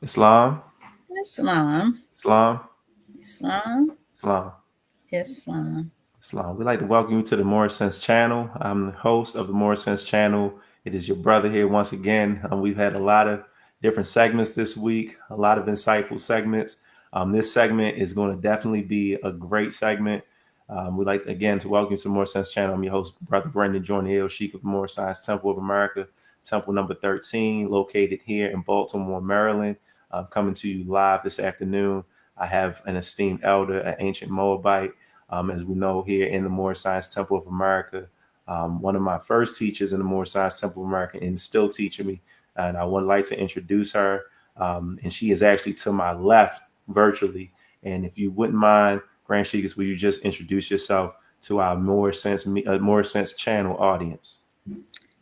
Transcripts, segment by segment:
Islam, Islam, Islam, Islam, Islam, Islam. Islam. We'd like to welcome you to the Moorish Sense Channel. I'm the host of the Moorish Sense Channel. It is your brother here once again. We've had a lot of different segments this week, a lot of insightful segments. This segment is going to definitely be a great segment. We'd like, again, to welcome you to the Moorish Sense Channel. I'm your host, Brother Brendan, joining the Sheikh of the Moorish Science Temple of America, Temple number 13, located here in Baltimore, Maryland. Coming to you live this afternoon. I have an esteemed elder, an ancient Moabite, as we know here in the Moorish Science Temple of America. One of my first teachers in the Moorish Science Temple of America and still teaching me. And I would like to introduce her. And she is actually to my left virtually. And if you wouldn't mind, Grand Sheikess, will you just introduce yourself to our Moorish Sense Channel audience?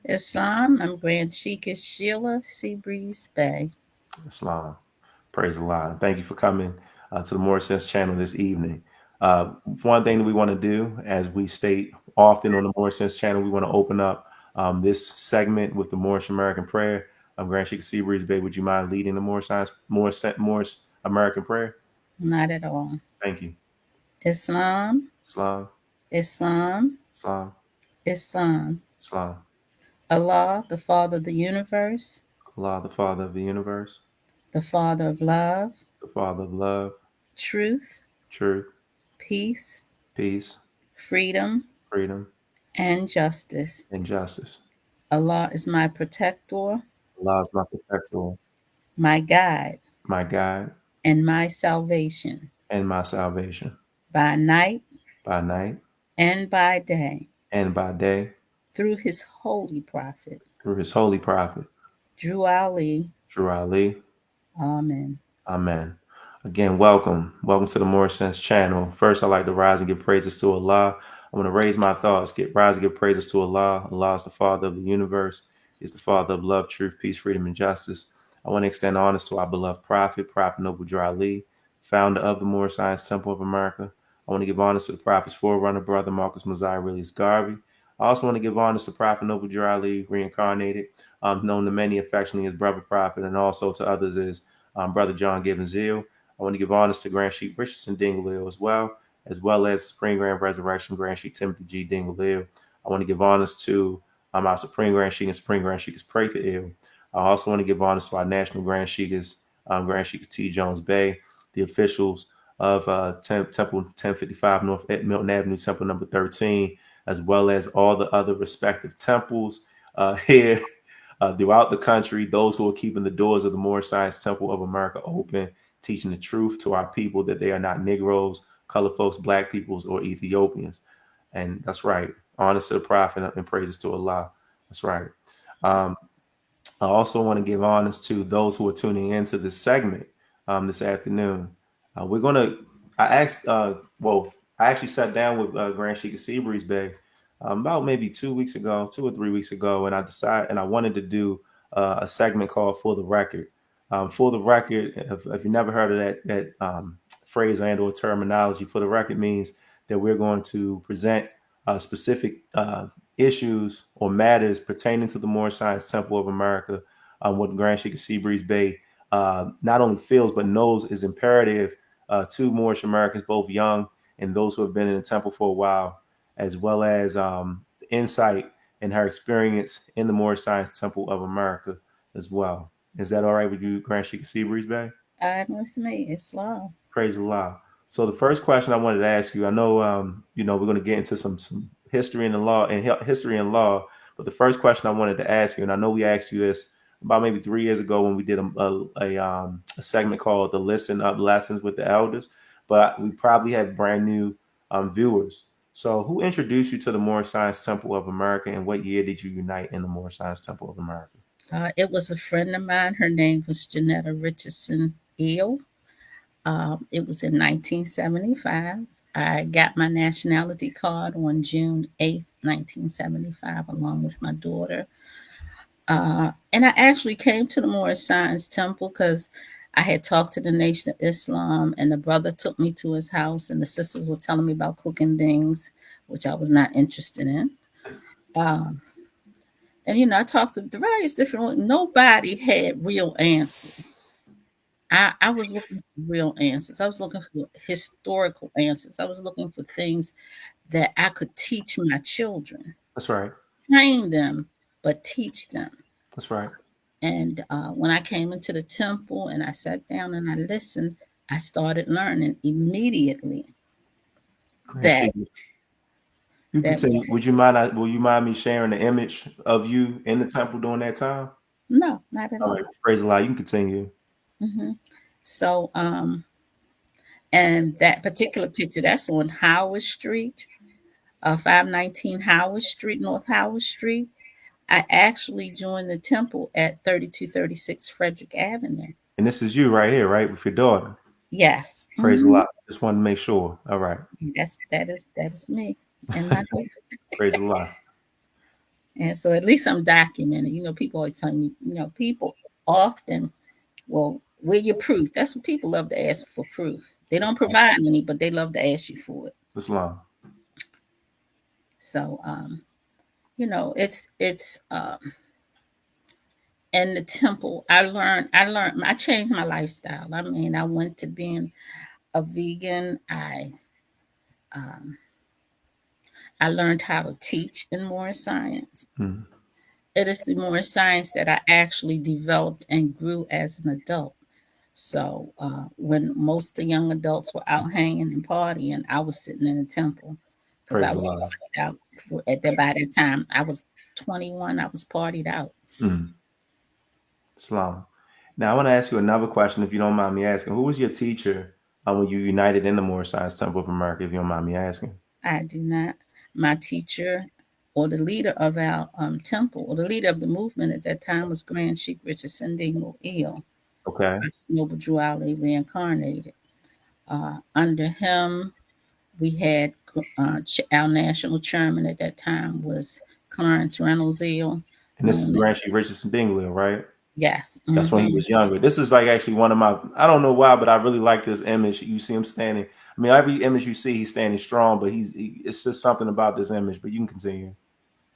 Islam, I'm Grand Sheikess Seabreeze-Bey. Islam. Praise Allah. Thank you for coming to the Moorish Sense Channel this evening. One thing that we want to do, as we state often on the Moorish Sense Channel, we want to open up this segment with the Moorish American prayer. Grand Sheikh Seabreeze-Bey, would you mind leading the Moorish American prayer? Not at all. Thank you. Islam, Islam, Islam, Islam, Islam. Islam. Allah, the Father of the universe, Allah, the Father of the universe, the Father of love, the Father of love, truth, truth, peace, peace, freedom, freedom, and justice. and justice. Allah is my protector, Allah is my protector, my guide, my guide, and my salvation and my salvation. by night By night and by day, and by day, through his holy prophet, through his holy prophet, Drew Ali. Drew Ali. Amen. Amen. Again, welcome. Welcome to the Moorish Sense Channel. First, I'd like to rise and give praises to Allah. I'm going to raise my thoughts, rise and give praises to Allah. Allah is the Father of the universe. He's the Father of love, truth, peace, freedom, and justice. I want to extend honors to our beloved Prophet, Prophet Noble Drew Ali, founder of the Moorish Science Temple of America. I want to give honors to the Prophet's forerunner, Brother Marcus Mosiah Release Garvey. I also want to give honors to Prophet Noble Drew Ali, reincarnated, known to many affectionately as Brother Prophet, and also to others as Brother John Gibbons Hill. I want to give honors to Grand Sheik Richardson Dingley as well as Supreme Grand Resurrection Grand Sheik Timothy G. Dingley. I want to give honors to our Supreme Grand Sheik and Supreme Grand Sheik Prather Ill. I also want to give honors to our National Grand Sheikas, Grand Sheikas T. Jones Bay, the officials of Temple 1055 North Milton Avenue, Temple number 13, as well as all the other respective temples here throughout the country, those who are keeping the doors of the Moorish Science Temple of America open, teaching the truth to our people that they are not Negroes, colored folks, black peoples, or Ethiopians. And that's right. Honors to the Prophet and praises to Allah. That's right. Um, I also want to give honors to those who are tuning into this segment this afternoon. We're going to, I asked, I actually sat down with Grand Sheikess Seabreeze-Bey about maybe 2 weeks ago, 2 or 3 weeks ago, and I wanted to do a segment called For the Record. For the record, if you never heard of that phrase and or terminology, for the record means that we're going to present specific issues or matters pertaining to the Moorish Science Temple of America, what Grand Sheikess Seabreeze-Bey not only feels but knows is imperative to Moorish Americans, both young and those who have been in the temple for a while, as well as the insight and her experience in the Moorish Science Temple of America as well. Is that all right with you, Grand Sheikess Seabreeze-Bey? And with me, Islam. Praise Allah. So the first question I wanted to ask you, I know, we're going to get into some history and the law and history and law, but the first question I wanted to ask you, and I know we asked you this about maybe 3 years ago when we did a segment called the Listen Up Lessons with the Elders, but we probably had brand new viewers. So who introduced you to the Moorish Science Temple of America, and what year did you unite in the Moorish Science Temple of America? It was a friend of mine. Her name was Janetta Richardson Eel. It was in 1975. I got my nationality card on June 8th, 1975, along with my daughter. And I actually came to the Moorish Science Temple because I had talked to the Nation of Islam, and the brother took me to his house, and the sisters were telling me about cooking things, which I was not interested in. Um, and I talked to the various different ones. Nobody had real answers. I was looking for real answers. I was looking for historical answers. I was looking for things that I could teach my children, That's right. train them, but teach them. That's right. And when I came into the temple and I sat down and I listened, I started learning immediately Grand that Sheikess, you that continue. Will you mind me sharing the image of you in the temple during that time? no, not at All right. all. Praise the Lord. You can continue. Hmm. So, and that particular picture that's on Howard Street, 519 Howard Street, North Howard Street. I actually joined the temple at 3236 Frederick Avenue. And this is you right here, right, with your daughter. Yes, Praise the Lord. Just wanted to make sure. All right. that is me and my daughter. Praise the Lord. And so at least I'm documented. People always tell me, people often, well, where your proof? That's what people love to ask for proof. They don't provide any, but they love to ask you for it. Islam. So, it's in the temple. I changed my lifestyle. I mean, I went to being a vegan. Um, I learned how to teach in Moorish science. Mm. It is the Moorish science that I actually developed and grew as an adult. So when most of the young adults were out hanging and partying, I was sitting in the temple because I Praise the was Lord. partied out. By that time, I was 21. I was partied out. Mm. Islam. Now, I want to ask you another question, if you don't mind me asking. Who was your teacher when you united in the Moorish Science Temple of America, if you don't mind me asking? I do not. My teacher or the leader of our temple or the leader of the movement at that time was Grand Sheikh Richardson Dingle, Okay. Noble Drew Ali reincarnated. Under him, we had our national chairman at that time was Clarence Reynolds Eel, And this is known as, Ranchi Richardson Dingley, right? yes. That's when he was younger. This is like actually one of my, I don't know why, but I really like this image. You see him standing. I mean, every image you see, he's standing strong, but it's just something about this image. But you can continue.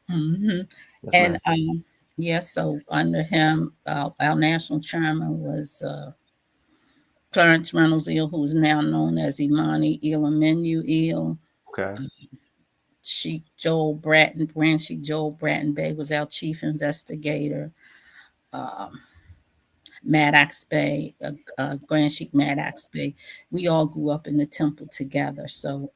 Hmm. Yes, And ma'am. yes, so under him, our national chairman was Clarence Reynolds Eel, who is now known as Imani Eel Amenu Eel. Okay. Sheikh Joel Bratton, Grand Sheikh Joel Bratton Bey was our chief investigator. Um, Maddox Bay, Grand Sheik Maddox Bay. We all grew up in the temple together. So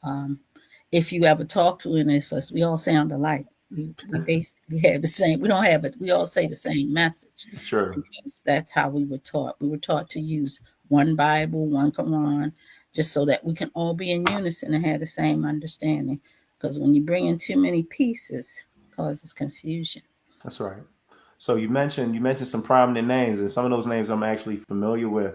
if you ever talk to any of us, we all sound alike. We basically have the same. We don't have it. We all say the same message It's true. because that's how we were taught. We were taught to use one Bible, one Quran, just so that we can all be in unison and have the same understanding. Because when you bring in too many pieces, it causes confusion. That's right. So you mentioned some prominent names, and some of those names I'm actually familiar with.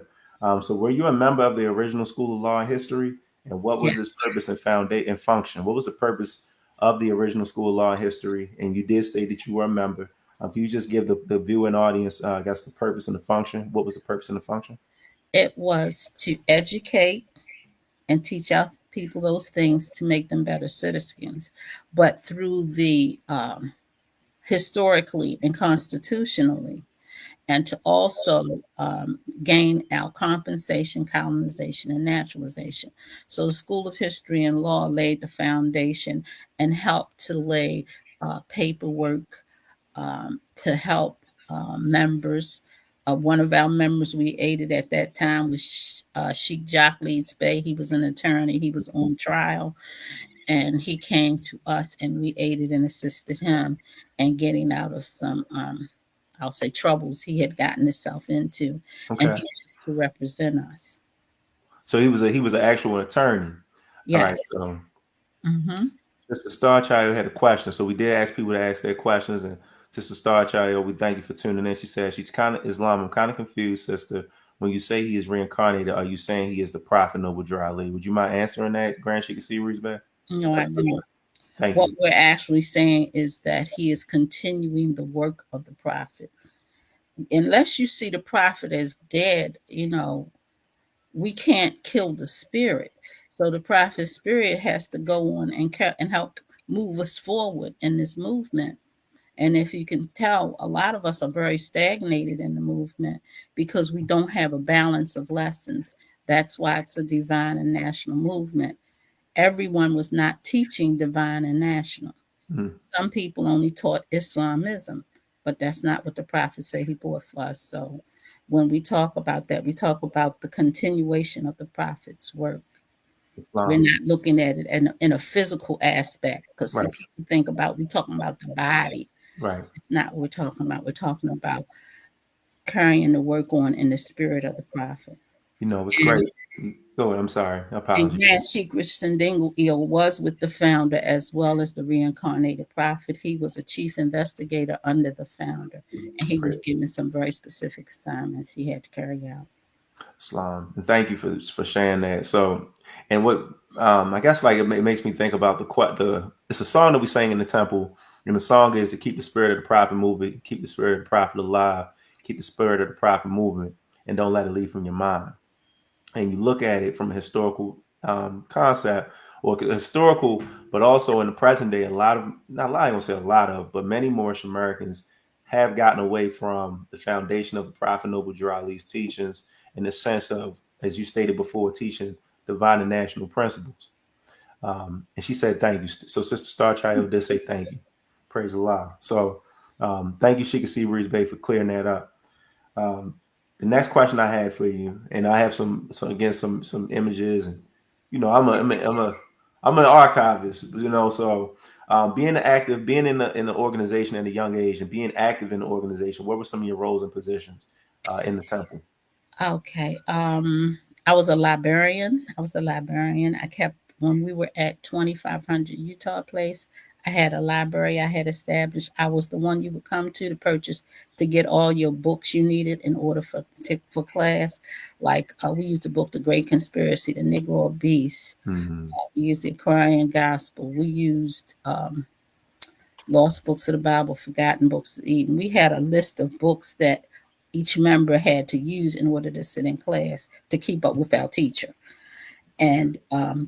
So were you a member of the original School of Law and History, and what was its Yes. purpose and foundation and function? What was the purpose of the original School of Law and History? And you did state that you were a member. Can you just give the viewing audience, I guess, the purpose and the function? What was the purpose and the function? It was to educate and teach our people those things to make them better citizens, but through the historically and constitutionally, and to also gain our compensation, colonization, and naturalization. So the School of History and Law laid the foundation and helped to lay paperwork to help members. One of our members we aided at that time was Sheikh Seabreeze-Bey. He was an attorney. He was on trial, and he came to us, and we aided and assisted him in getting out of some, I'll say, troubles he had gotten himself into, and Okay. he wants to represent us. So he was an actual attorney. All right. Yes. So Hmm. Sister Star Child had a question. So we did ask people to ask their questions. And Sister Star Child, we thank you for tuning in. She said she's kind of Islam. I'm kind of confused, sister. When you say he is reincarnated, are you saying he is the prophet Noble Drew Ali? Would you mind answering that, Grand Sheikess Seabreeze-Bey? No, I That's good. don't. Thank What you. we're actually saying is that he is continuing the work of the prophet. Unless you see the prophet as dead, we can't kill the spirit. So the prophet's spirit has to go on and help move us forward in this movement. And if you can tell, a lot of us are very stagnated in the movement because we don't have a balance of lessons. That's why it's a divine and national movement. Everyone was not teaching divine and national. Mm. Some people only taught Islamism, but that's not what the prophet said he brought for us. So when we talk about that, we talk about the continuation of the prophet's work. We're Islam. not looking at it in a physical aspect because see, Right. people think about we talking about the body. Right. It's not what we're talking about. We're talking about carrying the work on in the spirit of the prophet. You know, it's And, great. Go ahead. I'm sorry. I and apologize. Grand Sheikh Sindingle Il was with the founder as well as the reincarnated prophet. He was a chief investigator under the founder, and he was Praise given some very specific assignments he had to carry out. Islam. And thank you for sharing that. So, and what I guess like it makes me think about the it's a song that we sang in the temple, and the song is to keep the spirit of the prophet moving, keep the spirit of the prophet alive, keep the spirit of the prophet moving, and don't let it leave from your mind. And you look at it from a historical concept or historical, but also in the present day, a lot of, not a lot, I don't say a lot of, but many Moorish Americans have gotten away from the foundation of the Prophet Noble Drew Ali's teachings in the sense of, as you stated before, teaching divine and national principles. And she said, thank you. So Sister Star Child did say thank you. Praise Allah. So thank you, Sheikess Seabreeze-Bey, for clearing that up. Um, the next question I had for you, and I have some images, and I'm an archivist, so being in the organization at a young age and being active in the organization. What were some of your roles and positions in the temple? Okay. I was a librarian. I kept when we were at 2500 Utah Place. I had a library I had established. I was the one you would come to purchase to get all your books you needed in order for class. Like we used the book The Great Conspiracy, The Negro Beast. Mm-hmm. We used the Korean Gospel. We used lost books of the Bible, forgotten books of Eden. We had a list of books that each member had to use in order to sit in class to keep up with our teacher. And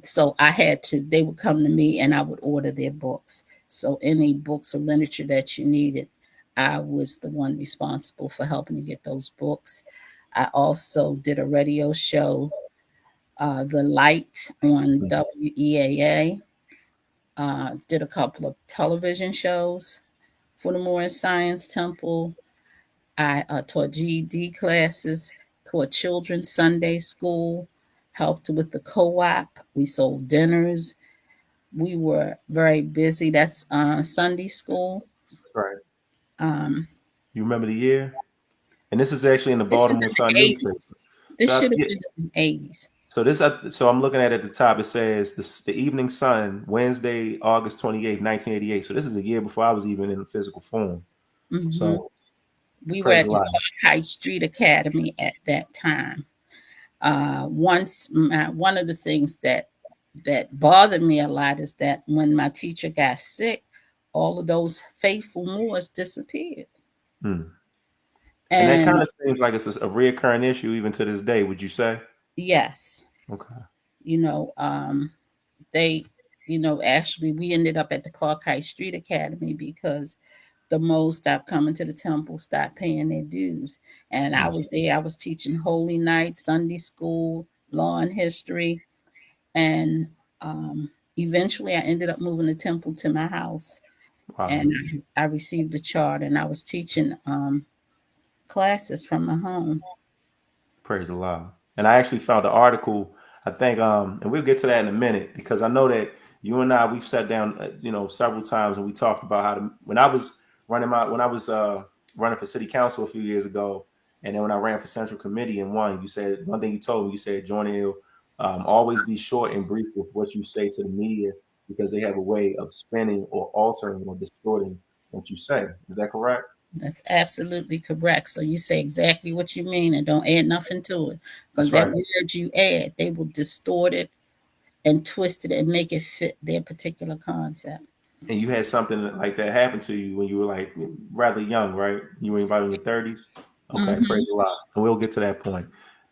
so I had to, they would come to me and I would order their books. So any books or literature that you needed, I was the one responsible for helping you get those books. I also did a radio show, The Light on WEAA. Did a couple of television shows for the Moorish Science Temple. I taught GED classes, taught children Sunday school, helped with the co-op. We sold dinners. We were very busy. That's Sunday school. Right. Um, You remember the year? And this is actually in the this is Baltimore in Sun the newspaper. 80s. This So should have yeah, been in the 80s. so so I'm looking at it at the top. It says the Evening Sun, Wednesday, August 28th, 1988. So this is a year before I was even in physical form. Hmm. So We were praise at a the lot. Park High Street Academy at that time. One of the things that bothered me a lot is that when my teacher got sick, all of those faithful Moors disappeared. Hmm. And that And kind of seems like it's a reoccurring issue even to this day. Would you say? yes, Okay. you know, they, actually we ended up at the Park High Street Academy because the Moors stopped coming to the temple, stopped paying their dues. And I Hmm. was there, I was teaching Holy Night, Sunday school, law and history. And eventually I ended up moving the temple to my house. Wow. And I received a charter and I was teaching classes from my home. Praise the Lord. And I actually found an article. I think, and we'll get to that in a minute because I know that you and I we've sat down, several times and we talked about how to. When I was running for city council a few years ago, and then when I ran for central committee and won, you said one thing you told me. You said, "Jordan Hill, always be short and brief with what you say to the media because they have a way of spinning or altering or distorting what you say." Is that correct? That's absolutely correct. So you say exactly what you mean and don't add nothing to it. Because That's that right. word you add, they will distort it and twist it and make it fit their particular concept. And you had something like that happen to you when you were like rather young, right? You were about in your 30s. Okay, Hmm. praise a lot. And we'll get to that point.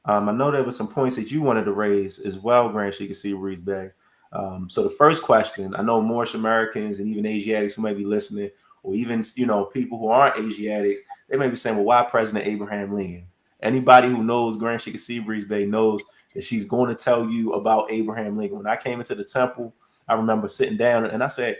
I know there were some points that you wanted to raise as well, Grant, so you can see Reeves Bay. So the first question, I know Moorish Americans and even Asiatics who may be listening or even people who aren't Asiatics, they may be saying, well, why President Abraham Lincoln? Anybody who knows Grand Sheikess Seabreeze-Bey knows that she's going to tell you about Abraham Lincoln. When I came into the temple, I remember sitting down and I said,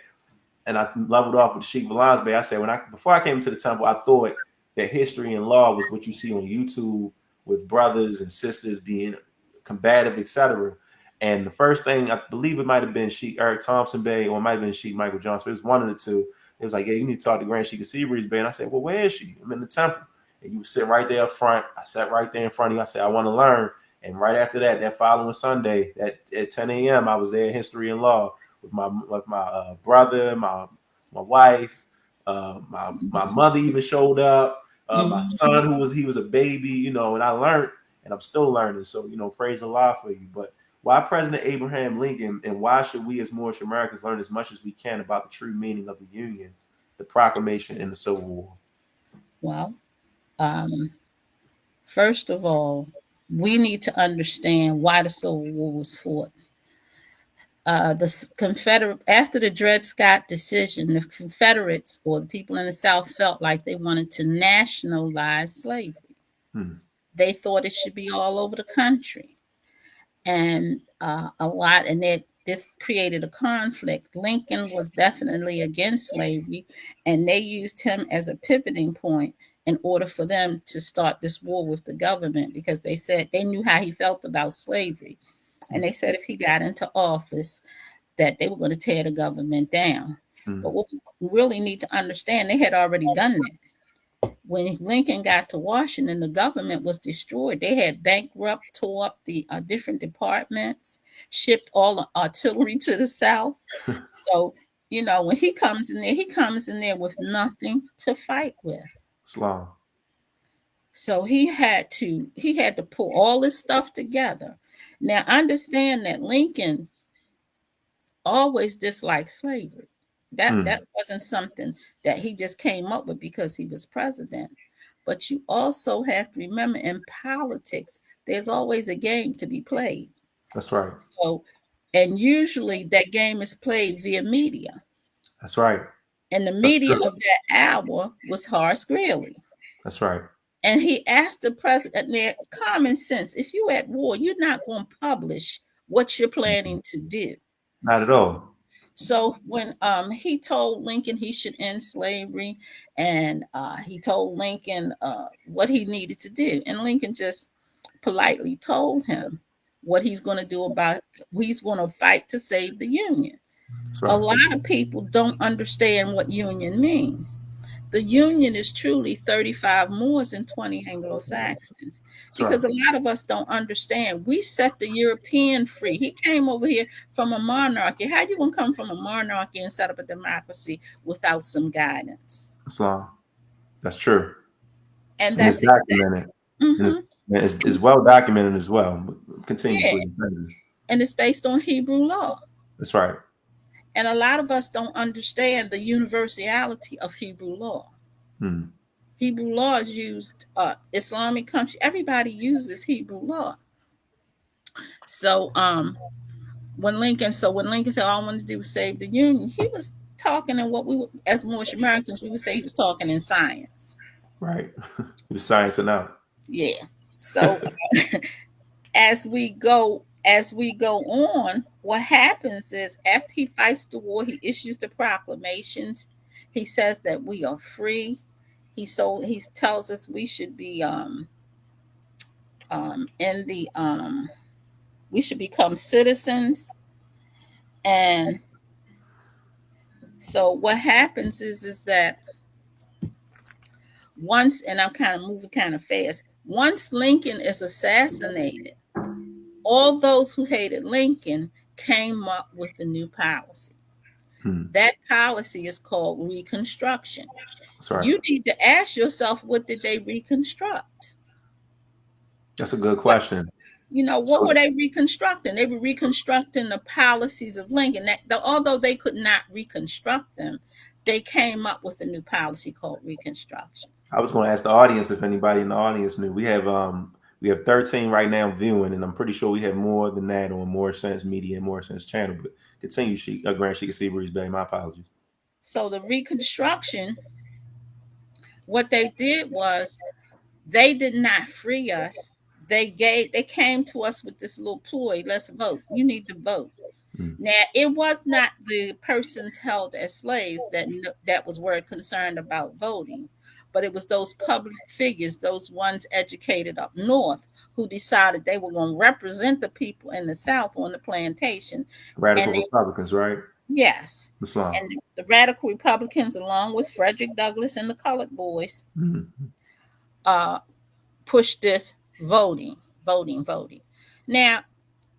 and I leveled off with Sheikh Seabreeze-Bey. I said, before I came to the temple, I thought that history and law was what you see on YouTube with brothers and sisters being combative, etc. And the first thing, I believe it might have been Sheikh Eric Thompson Bey, or it might have been Sheikh Michael Johnson, but it was one of the two. It was like, yeah, you need to talk to Grand Sheikess Seabreeze-Bey. And I said, well, where is she? I'm in the temple. And you sit right there up front. I sat right there in front of you. I said, I want to learn. And right after that, that following Sunday, at 10 a.m., I was there in history and law with my brother, my wife, my mother even showed up. My son, he was a baby, and I learned, and I'm still learning. So praise Allah for you. But why President Abraham Lincoln, and why should we as Moorish Americans learn as much as we can about the true meaning of the Union, the Proclamation, and the Civil War? Well, first of all, we need to understand why the Civil War was fought. The Confederate, after the Dred Scott decision, the Confederates, or the people in the South, felt like they wanted to nationalize slavery. They thought it should be all over the country, and this created a conflict. Lincoln was definitely against slavery, and they used him as a pivoting point in order for them to start this war with the government, because they said they knew how he felt about slavery. And they said if he got into office, that they were going to tear the government down. But what we really need to understand, they had already done that. When Lincoln got to Washington, the government was destroyed. They had bankrupt, tore up the different departments, shipped all the artillery to the South. So, when he comes in there with nothing to fight with. Islam. So he had to pull all this stuff together. Now understand that Lincoln always disliked slavery. That wasn't something that he just came up with because he was president. But you also have to remember, in politics, there's always a game to be played. That's right. So, and usually that game is played via media. That's right. And the That's media true. of that hour was Horace Greeley. That's right. And he asked the president, their common sense, if you're at war, you're not going to publish what you're planning to do. Not at all. So when he told Lincoln he should end slavery, and he told Lincoln what he needed to do, and Lincoln just politely told him what he's going to do about, he's going to fight to save the Union. Right. A lot of people don't understand what Union means. The Union is truly 35 Moors and 20 Anglo-Saxons, because a lot of us don't understand. We set the European free. He came over here from a monarchy. How you going to come from a monarchy and set up a democracy without some guidance? Islam. That's true. And it's that's exactly. documented. It's well documented as well. Continue, please. And it's based on Hebrew law. That's right. And a lot of us don't understand the universality of Hebrew law. Hebrew law is used, Islamic countries, everybody uses Hebrew law. So when Lincoln said, all I wanted to do was save the Union, he was talking in what we would, as Moorish Americans, we would say he was talking in science. Right. He was sciencing out. Yeah. So as we go on, what happens is after he fights the war, he issues the proclamations. He says that we are free. He tells us we should be we should become citizens. And so what happens is that once, and I'm kind of moving kind of fast, once Lincoln is assassinated, all those who hated Lincoln came up with a new policy. That policy is called Reconstruction. Right. You need to ask yourself, what did they reconstruct? That's a good question. What were they reconstructing? They were reconstructing the policies of Lincoln. Although they could not reconstruct them, they came up with a new policy called Reconstruction. I was going to ask the audience if anybody in the audience knew. We have 13 right now viewing, and I'm pretty sure we have more than that on Moorish Sense Media and Moorish Sense Channel. But continue, Grand Sheikess Seabreeze-Bey. My apologies. So the Reconstruction, what they did was they did not free us. They came to us with this little ploy. Let's vote. You need to vote. Mm. Now, it was not the persons held as slaves that was were concerned about voting, but it was those public figures, those ones educated up north, who decided they were going to represent the people in the South on the plantation. And Radical they, Republicans, right? yes, Islam. and the radical Republicans, along with Frederick Douglass and the Colored Boys, Mm. uh, pushed this voting. Now,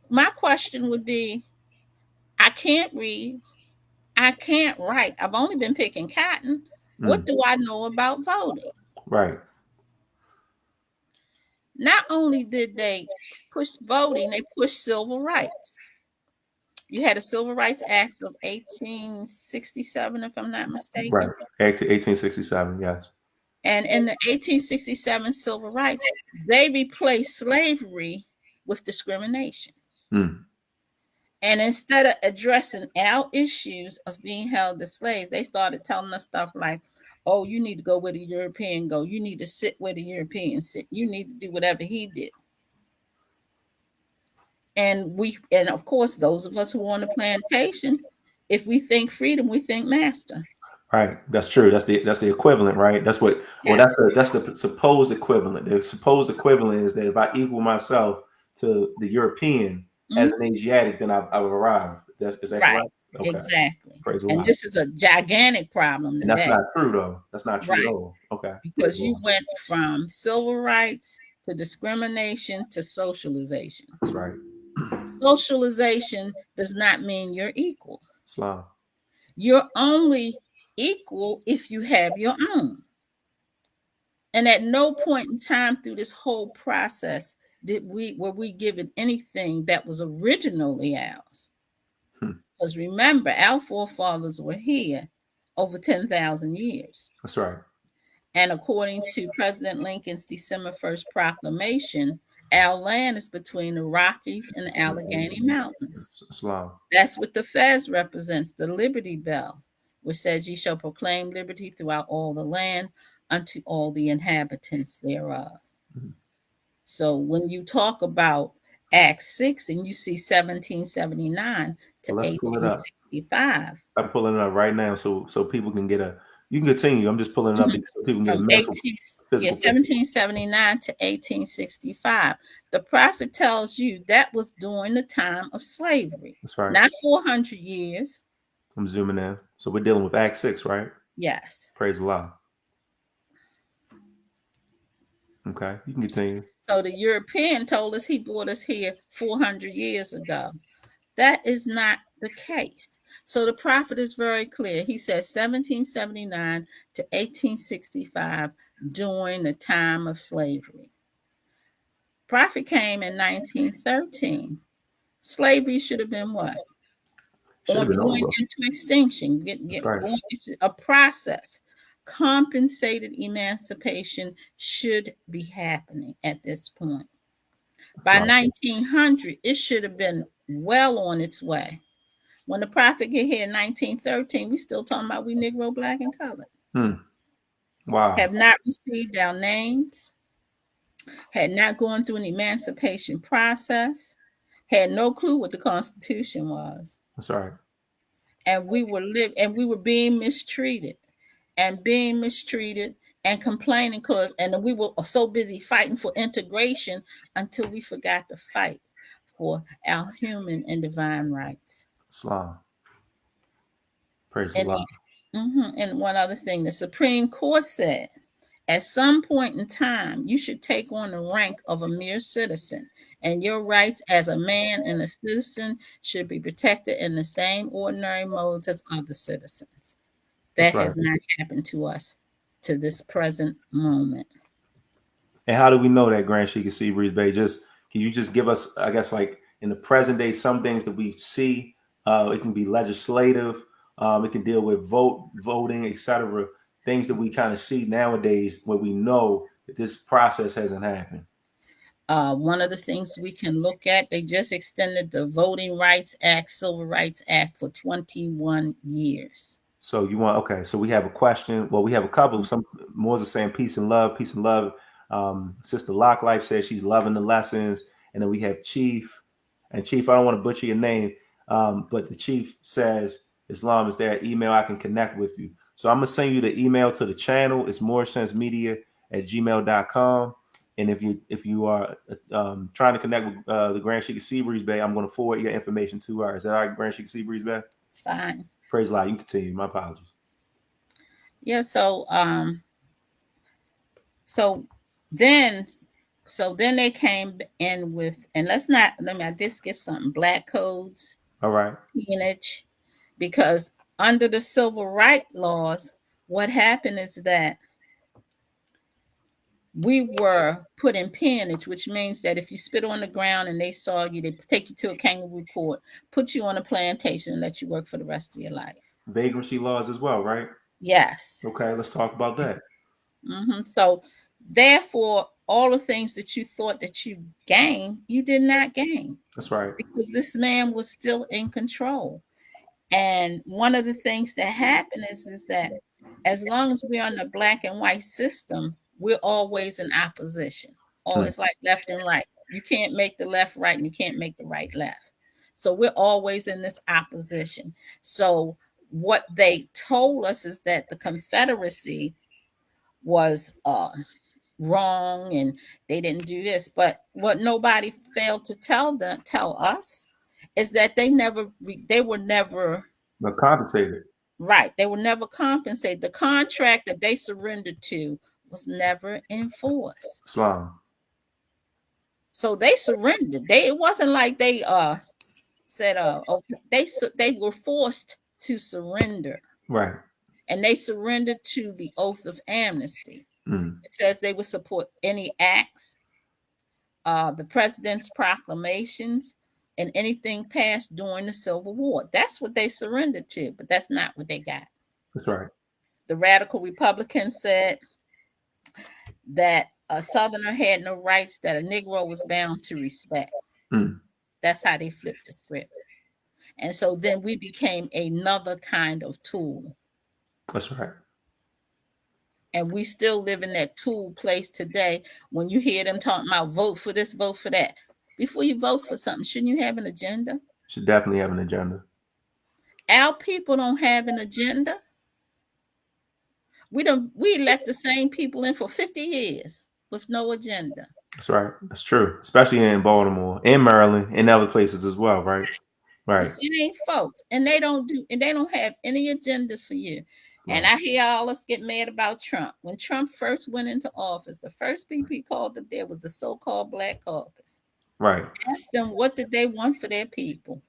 my question would be, I can't read, I can't write. I've only been picking cotton. What Mm. do I know about voting? Right. Not only did they push voting, they pushed civil rights. You had a Civil Rights Act of 1867, if I'm not Right. mistaken. Act 1867. Yes. And in the 1867 Civil Rights, they replaced slavery with discrimination. Mm. And instead of addressing our issues of being held as slaves, they started telling us stuff like, oh, you need to go where the European go. You need to sit where the European sit. You need to do whatever he did. And of course, those of us who are on the plantation, if we think freedom, we think master. Right. That's true. That's the equivalent, right? That's what. Well, Yes. that's the supposed equivalent. The supposed equivalent is that if I equal myself to the European as an Mhm. Asiatic, then I've arrived. Is that Right. correct? Okay. Exactly. Praise And Allah. this is a gigantic problem And that's today. not true though. That's not true at Right. all. Okay. Praise Because you Allah. went from civil rights to discrimination to socialization. That's right. Socialization does not mean you're equal. Islam. You're only equal if you have your own. And at no point in time through this whole process were we given anything that was originally ours. Hmm. Because remember, our forefathers were here over 10,000 years. That's right. And according to President Lincoln's December 1st proclamation, our land is between the Rockies and the Allegheny Mountains. Islam. That's what the Fez represents, the Liberty Bell, which says, ye shall proclaim liberty throughout all the land unto all the inhabitants thereof. Mhm. So when you talk about Acts 6 and you see 1779 to Well, let's pull it up. 1865, I'm pulling it up right now so people can get a. You can continue. I'm just pulling it up mhm, so people can get a from mental, 18 yeah, physical picture. 1779 to 1865, the prophet tells you that was during the time of slavery, That's right. not 400 years. I'm zooming in. So we're dealing with Act 6, right? Yes. Praise Allah. Okay, you can continue. So the European told us he brought us here 400 years ago. That is not the case. So the prophet is very clear. He says 1779 to 1865 during the time of slavery. Prophet came in 1913. Slavery should have been what? Should have been Going over. into extinction. That's right. Going, it's a process. Compensated emancipation should be happening at this point. By Islam. 1900, it should have been well on its way. When the prophet get here in 1913, we still talking about we Negro, black, and colored. Hmm. Wow. Have not received our names, had not gone through an emancipation process, had no clue what the Constitution was. That's right. And we were being mistreated and being mistreated and complaining and we were so busy fighting for integration until we forgot to fight for our human and divine rights. Islam. Praise And Allah. and one other thing, the Supreme Court said at some point in time, you should take on the rank of a mere citizen, and your rights as a man and a citizen should be protected in the same ordinary modes as other citizens. That's That right. has not happened to us to this present moment. And how do we know that, Grand Sheikess Seabreeze-Bey? Just can you just give us, I guess, like in the present day, some things that we see. It can be legislative. It can deal with voting, etc. Things that we kind of see nowadays where we know that this process hasn't happened. One of the things we can look at, they just extended the Voting Rights Act, Civil Rights Act for 21 years. So you want okay? So we have a question. Well, we have a couple. Some more are saying peace and love, peace and love. Sister Lock Life says she's loving the lessons, and then we have Chief. And Chief, I don't want to butcher your name, but the Chief says Islam is there. Email I can connect with you. So I'm gonna send you the email to the channel. It's moresensemedia@gmail.com. And if you are trying to connect with the Grand Sheikess Seabreeze-Bey, I'm going to forward your information to her. Is that all right, Grand Sheikess Seabreeze-Bey? It's fine. Praise Allah. You can continue. My apologies. Yeah. So then then they came in with, and let me, I did skip something, black codes, All right. peonage, because under the civil rights laws, what happened is that we were put in peonage, which means that if you spit on the ground and they saw you, they take you to a kangaroo court, put you on a plantation, and let you work for the rest of your life. Vagrancy laws as well, right? Yes. Okay, let's talk about that. So, therefore, all the things that you thought that you gained, you did not gain, That's right. because this man was still in control. And one of the things that happen is that as long as we're on the black and white system, we're always in opposition. Hmm. Always like left and right. You can't make the left right and you can't make the right left. So we're always in this opposition. So what they told us is that the Confederacy was wrong and they didn't do this. But what nobody failed to tell us is that they were never But compensated. right. They were never compensated. The contract that they surrendered to was never enforced. Islam. So they surrendered. It wasn't like they said okay. They were forced to surrender, Right. and they surrendered to the oath of amnesty. Mm. It says they would support any acts, the president's proclamations, and anything passed during the Civil War. That's what they surrendered to, but that's not what they got. That's right. The radical Republicans said that a Southerner had no rights that a Negro was bound to respect. Mm. That's how they flipped the script. And so then we became another kind of tool. That's right. And we still live in that tool place today. When you hear them talking about vote for this, vote for that, before you vote for something, shouldn't you have an agenda? Should definitely have an agenda. Our people don't have an agenda. We elect the same people in for 50 years with no agenda. That's right. That's true. Especially in Baltimore, in Maryland, and other places as well, right? The Right. same folks, and they don't have any agenda for you. And Islam. I hear all us get mad about Trump. When Trump first went into office, the first people he called up there was the so-called Black Caucus. Right. Asked them what did they want for their people,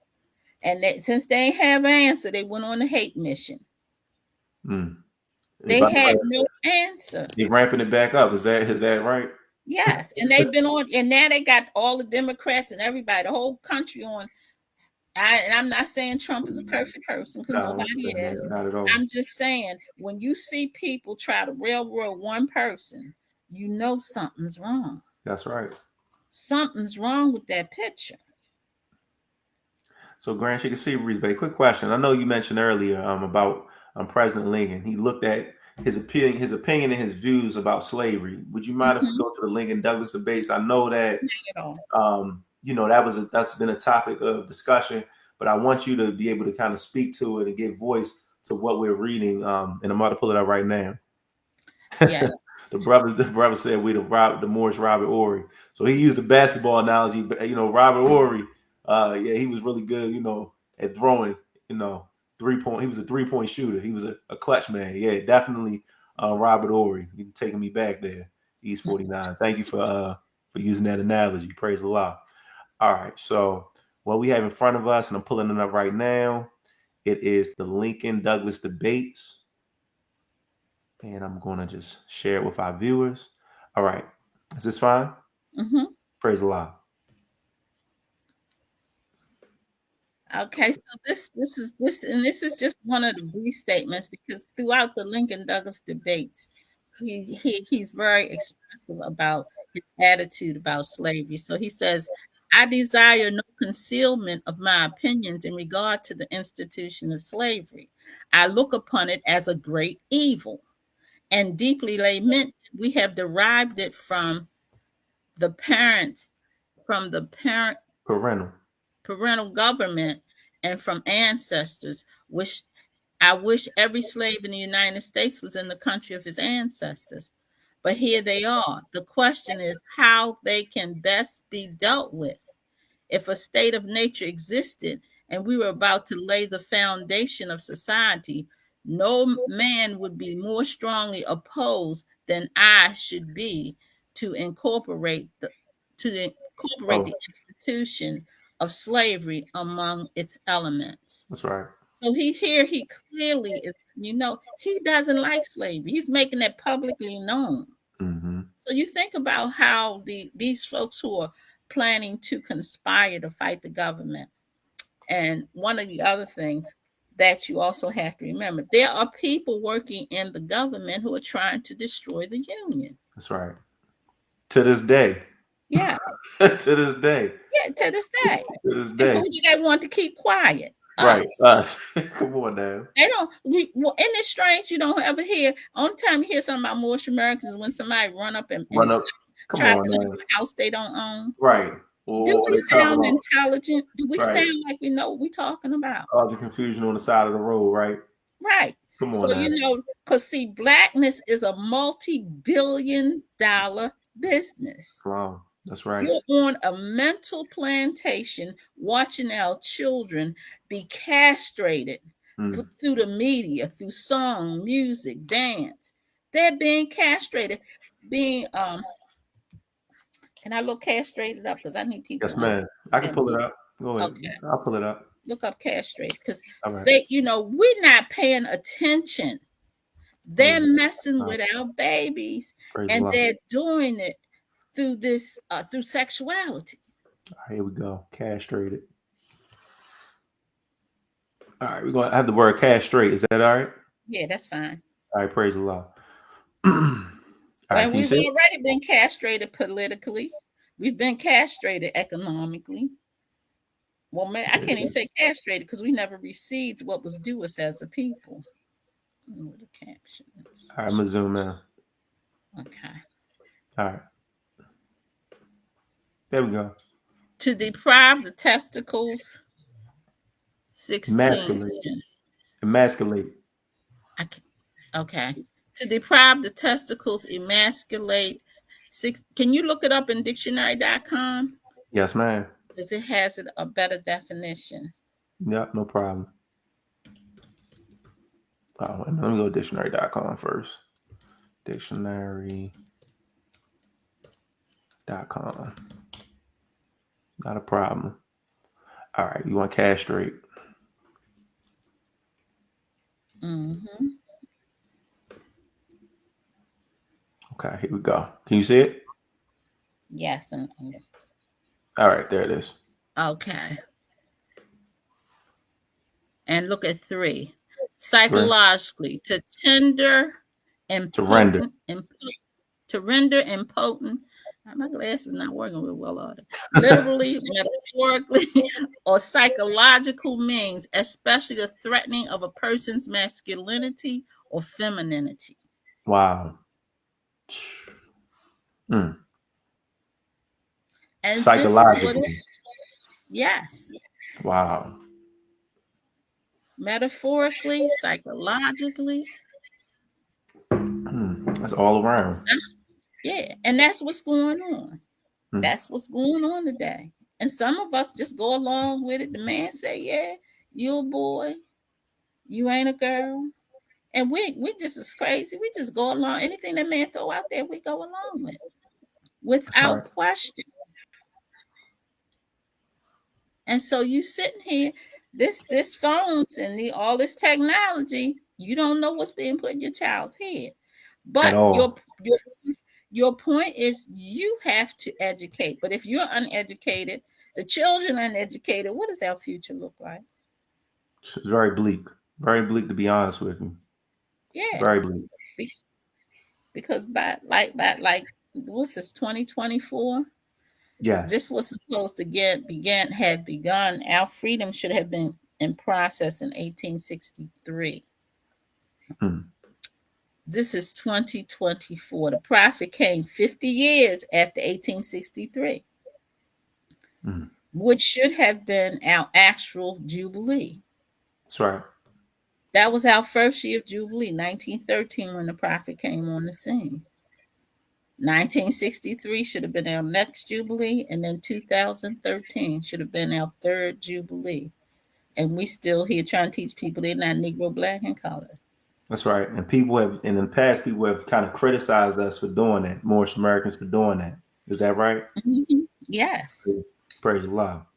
and since they ain't have an answer, they went on a hate mission. Mm. They had no answer. They're ramping it back up. Is that right? Yes, and they've been on, and now they got all the Democrats and everybody, the whole country on. And I'm not saying Trump is a perfect person, because No, nobody is. not at all. I'm just saying when you see people try to railroad one person, you know something's wrong. That's right. Something's wrong with that picture. So, Grand Sheikess Seabreeze-Bey, quick question. I know you mentioned earlier about President Lincoln. He looked at his opinion and his views about slavery. Would you mind if we Mm-hmm. go to the Lincoln Douglas debates? I know that Not at all. that's been a topic of discussion, but I want you to be able to kind of speak to it and give voice to what we're reading. And I'm about to pull it up right now. Yes. the brother said we the Moorish Robert Ory. So he used the basketball analogy, but Robert Ory, yeah, he was really good, at throwing, 3-point. He was a 3-point shooter. He was a clutch man. Yeah, definitely, Robert Ory. You taking me back there, East 49. Thank you for using that analogy. Praise the Lord. All right, so what we have in front of us, and I'm pulling it up right now, it is the Lincoln Douglas debates. And I'm going to just share it with our viewers. All right. Is this fine? Mm-hmm. Praise the Lord. Okay, so this is just one of the brief statements, because throughout the Lincoln Douglas debates, he's very expressive about his attitude about slavery. So he says, I desire no concealment of my opinions in regard to the institution of slavery. I look upon it as a great evil and deeply lament we have derived it the parents, from the Parental. parental government and from ancestors, which I wish every slave in the United States was in the country of his ancestors. But here they are. The question is how they can best be dealt with. If a state of nature existed and we were about to lay the foundation of society, no man would be more strongly opposed than I should be to incorporate Oh, the institution of slavery among its elements. that's right. So he clearly is, he doesn't like slavery. He's making that publicly known. Mm-hmm. So you think about how these folks who are planning to conspire to fight the government. And one of the other things that you also have to remember, there are people working in the government who are trying to destroy the union. That's right. To this day. Yeah, To this day. yeah, to this day. To this And who day. do they want to keep quiet? Right. Us. Us. Come on now. They don't. Well, and it's strange you don't ever hear. Only time you hear something about Moorish Americans is when somebody run up and Run up. Come try to on claim now. a house they don't own. Right. Do Or we they cover sound up. intelligent? Do we Right. sound like we know what we're talking about? Causing confusion on the side of the road, right? Right. Come So, on now. because see, blackness is a multi-billion-dollar business. Wow. That's right. You're on a mental plantation watching our children be castrated Mm. through the media, through song, music, dance. They're being castrated. Being Can I look castrated up because I need people Yes, to man. I can understand pull me. it up. Go ahead. Okay, I'll pull it up. look up castrated because All right. we're not paying attention. They're Praise messing God. with our babies, Praise the and Lord. they're doing it through sexuality. All right, here we go. Castrated. All right, we're gonna have the word castrate. Is that all right? Yeah, that's fine. All right, praise the Lord. All right, And can you we've see it? already been castrated politically. We've been castrated economically. Well, man, I can't even say castrated because we never received what was due us as a people. Oh, the captions. All right, I'm gonna zoom in. Okay. All right, there we go. To deprive the testicles, 16. Emasculate. Emasculate. Okay. To deprive the testicles, emasculate. Can you look it up in dictionary.com? Yes, ma'am. Because it has a better definition. Yep, no problem. Oh, let me go to dictionary.com first. Dictionary.com. Not a problem. All right, you want castrate. Mm-hmm. Okay, here we go. Can you see it? Yes. All right, there it is. Okay. And look at 3. Three. Psychologically, to tender, To render. to render impotent. My glasses not working real well, are they? Literally, metaphorically, or psychological means, especially the threatening of a person's masculinity or femininity. Wow. Mm. And this is what Psychologically. yes. Wow. Metaphorically, psychologically. That's all around. Yeah, and that's what's going on. Mm. That's what's going on today. And some of us just go along with it. The man say, "Yeah, you a boy, you ain't a girl," and we just as crazy. We just go along. Anything that man throw out there, we go along with That's without right. question. And so you sitting here, this phones and all this technology, you don't know what's being put in your child's head. At But all. your point is you have to educate. But if you're uneducated, the children are uneducated, what does our future look like? It's very bleak. Very bleak, to be honest with you. Yeah, Very bleak. because by like what's this 2024? Yes. This was supposed to have begun. Our freedom should have been in process in 1863. Mm, This is 2024. The prophet came 50 years after 1863, mm. which should have been our actual Jubilee. That's right. That was our first year of Jubilee, 1913, when the prophet came on the scene. 1963 should have been our next Jubilee, and then 2013 should have been our third Jubilee. And we still here trying to teach people they're not Negro, black, and colored. That's right. And people have, and in the past, people have kind of criticized us for doing that. Moorish Americans for doing that. Is that right? Mhm. Yes. Praise Allah.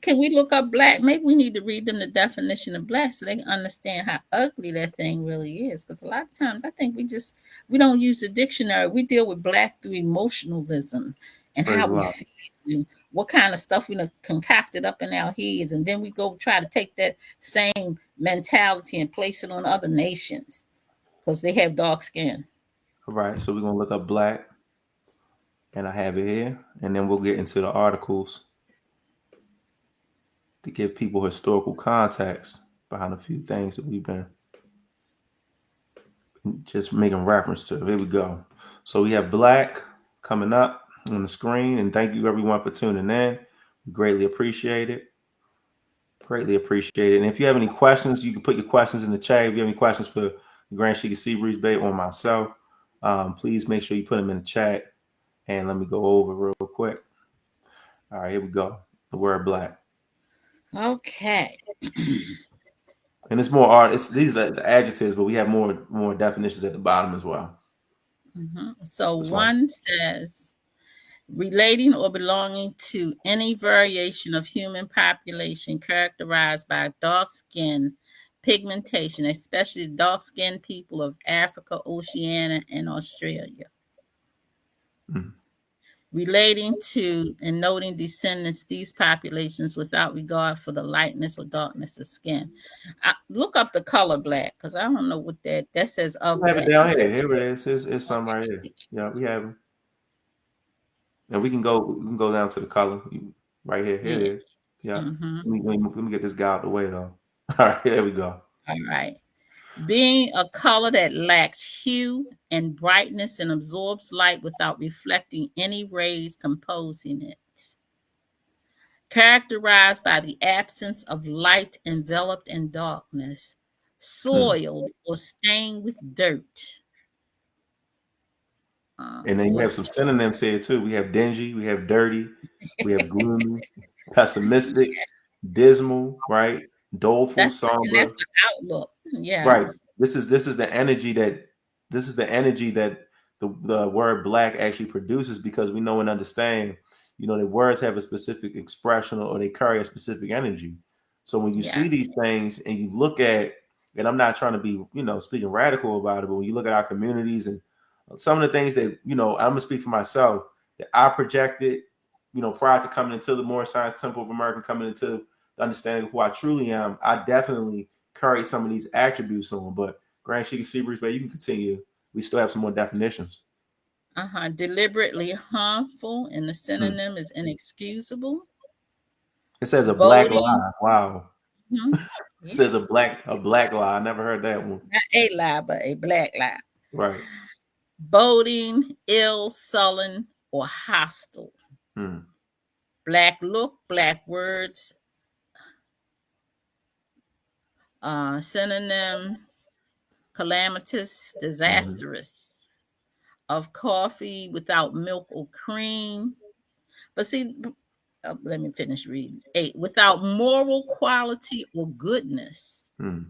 Can we look up black? Maybe we need to read them the definition of black so they can understand how ugly that thing really is. Because a lot of times I think we don't use the dictionary. We deal with black through emotionalism and Praise how we Allah. feel and what kind of stuff we done concocted up in our heads. And then we go try to take that same mentality and place it on other nations because they have dark skin. All right. So we're gonna look up black, and I have it here, and then we'll get into the articles to give people historical context behind a few things that we've been just making reference to. Here we go. So we have black coming up on the screen, and thank you everyone for tuning in. We greatly appreciate it. Greatly appreciate it. And if you have any questions, you can put your questions in the chat. If you have any questions for the Grand Sheikess Seabreeze-Bey or myself, please make sure you put them in the chat. And let me go over real quick. All right, here we go. The word black. Okay. And it's more art. These are the adjectives, but we have more definitions at the bottom as well. So That's right. one says relating or belonging to any variation of human population characterized by dark skin pigmentation, especially dark skinned people of Africa, Oceania, and Australia. Mm. Relating to and noting descendants, these populations without regard for the lightness or darkness of skin. Look up the color black because I don't know what that says We of have it black. down here. Here it is. It's some right here. Yeah, we have it. And we can go down to the color. Right here. Here it Yeah. is. Yeah. Mm-hmm. Let me get this guy out the way though. All right, there we go. All right. Being a color that lacks hue and brightness and absorbs light without reflecting any rays composing it. Characterized by the absence of light enveloped in darkness, Hmm. soiled or stained with dirt. And then you have some Force. synonyms here too. We have dingy, we have dirty, we have gloomy, pessimistic, dismal, right? Doleful, That's somber. the outlook. Right. Yes. This is the energy that the word black actually produces because we know and understand, that words have a specific expression or they carry a specific energy. So when you see these Yes. things and you look at, and I'm not trying to be, speaking radical about it, but when you look at our communities and some of the things that, I'm gonna speak for myself that I projected, prior to coming into the Moorish Science Temple of America, coming into the understanding of who I truly am, I definitely carry some of these attributes on. But Grand Sheikess Seabreeze-Bey, you can continue. We still have some more definitions. Deliberately harmful, and the Hmm. synonym is inexcusable. It says a black Boding. lie. Wow. Mhm. It Yeah. says a black lie. I never heard that one. Not a lie, but a black lie. Right. Boding, ill, sullen, or hostile. Hmm. Black look, black words. Synonym, calamitous, Hmm. disastrous. Of coffee without milk or cream. But see, let me finish reading. 8, without moral quality or goodness, Hmm.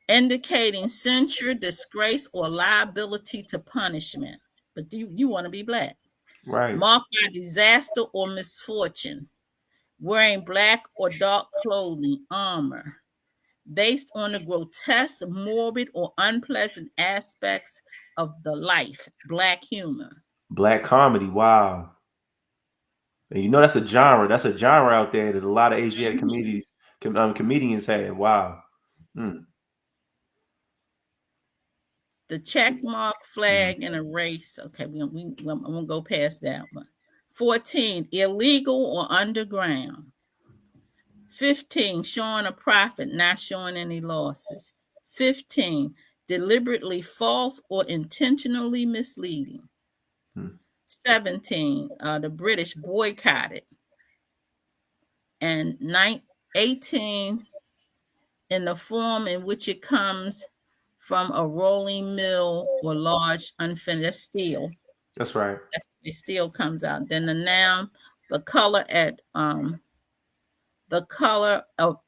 indicating censure, disgrace, or liability to punishment. But do you want to be black? Right. Marked by disaster or misfortune, wearing black or dark clothing, armor, based on the grotesque, morbid, or unpleasant aspects of the life, black humor. Black comedy. Wow. And that's a genre. That's a genre out there that a lot of Asiatic Mhm. comedians have. Wow. Hmm. The check mark, Mhm. flag, and a race. Okay, I'm gonna go past that one. 14, illegal or underground. 15, showing a profit, not showing any losses. 15, deliberately false or intentionally misleading. Mm. 17, the British boycotted. And 18, in the form in which it comes from a rolling mill or large unfinished steel. That's right. That's the way steel comes out. Then the noun, the color at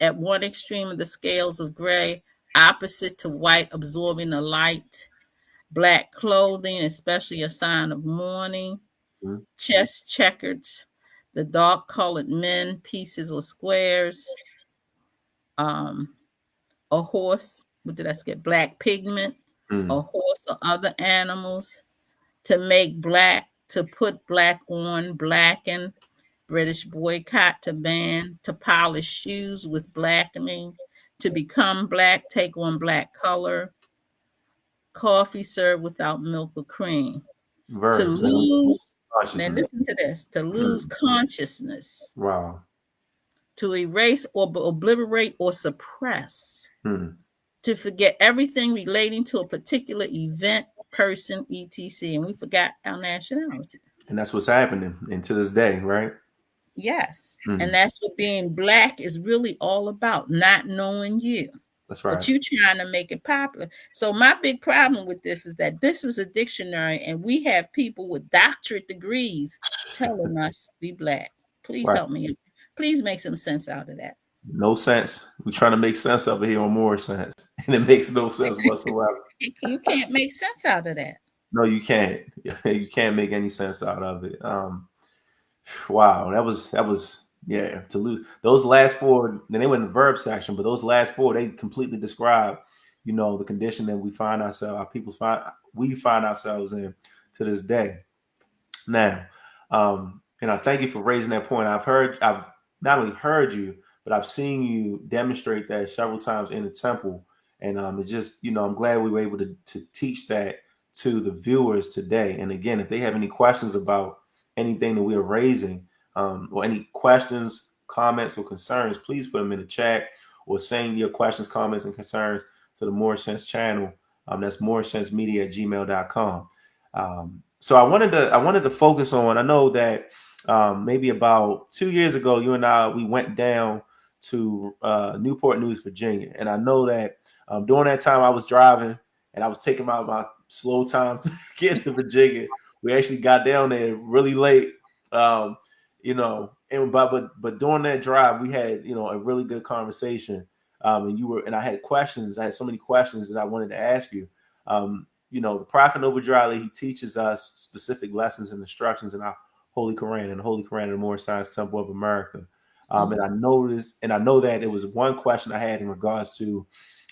at one extreme of the scales of gray, opposite to white, absorbing the light. Black clothing, especially a sign of mourning. Mm. Chest checkers, the dark colored men, pieces or squares. Um, a horse, what did I say? Black pigment, a Mm. horse or other animals. To make black, to put black on, blacken. British boycott, to ban. To polish shoes with blackening. To become black, take on black color. Coffee served without milk or cream. To Verbs. lose, now Consciousness. listen to this, to lose Mm. consciousness. Wow. To erase or obliterate or suppress. Mm. To forget everything relating to a particular event, person, etc. And we forgot our nationality. And that's what's happening. And to this day, right? Yes. And Mm. that's what being black is really all about, not knowing you. That's But right. you trying to make it popular. So my big problem with this is that this is a dictionary and we have people with doctorate degrees telling us be black. Please Right. help me. Please make some sense out of that. No sense. We're trying to make sense of it here on Moorish Sense. And it makes no sense whatsoever. You can't make sense out of that. No, you can't. You can't make any sense out of it. Wow, that was yeah. To lose those last four, then they went in the verb section, but those last four they completely describe, the condition that we find ourselves, we find ourselves in to this day. Now, and I thank you for raising that point. I've not only heard you, but I've seen you demonstrate that several times in the temple, and it's just, I'm glad we were able to teach that to the viewers today. And again, if they have any questions about anything that we are raising, or any questions, comments, or concerns, please put them in the chat or send your questions, comments, and concerns to the Moorish Sense channel. That's moorishsensemedia@gmail.com. So I wanted to focus on. I know that maybe about 2 years ago, you and I we went down to Newport News, Virginia, and I know that during that time I was driving and I was taking my slow time to get to Virginia. We actually got down there really late, um, and but during that drive we had a really good conversation, and I had questions. I had so many questions that I wanted to ask you. The Prophet Noble Drew, he teaches us specific lessons and instructions in our Holy Quran and the Holy Quran of the Moorish Science Temple of America. And I noticed, and I know that it was one question I had in regards to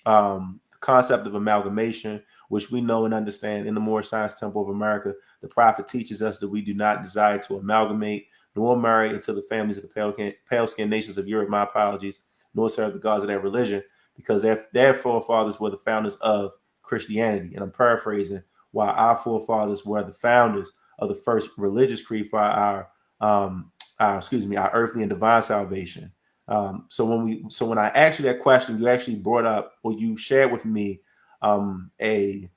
the concept of amalgamation, which we know and understand in the Moorish Science Temple of America. The Prophet teaches us that we do not desire to amalgamate nor marry into the families of the pale skinned nations of Europe. My apologies, nor serve the gods of their religion, because their forefathers were the founders of Christianity. And I'm paraphrasing, while our forefathers were the founders of the first religious creed for our earthly and divine salvation. So when I asked you that question, you actually brought up, or you shared with me, a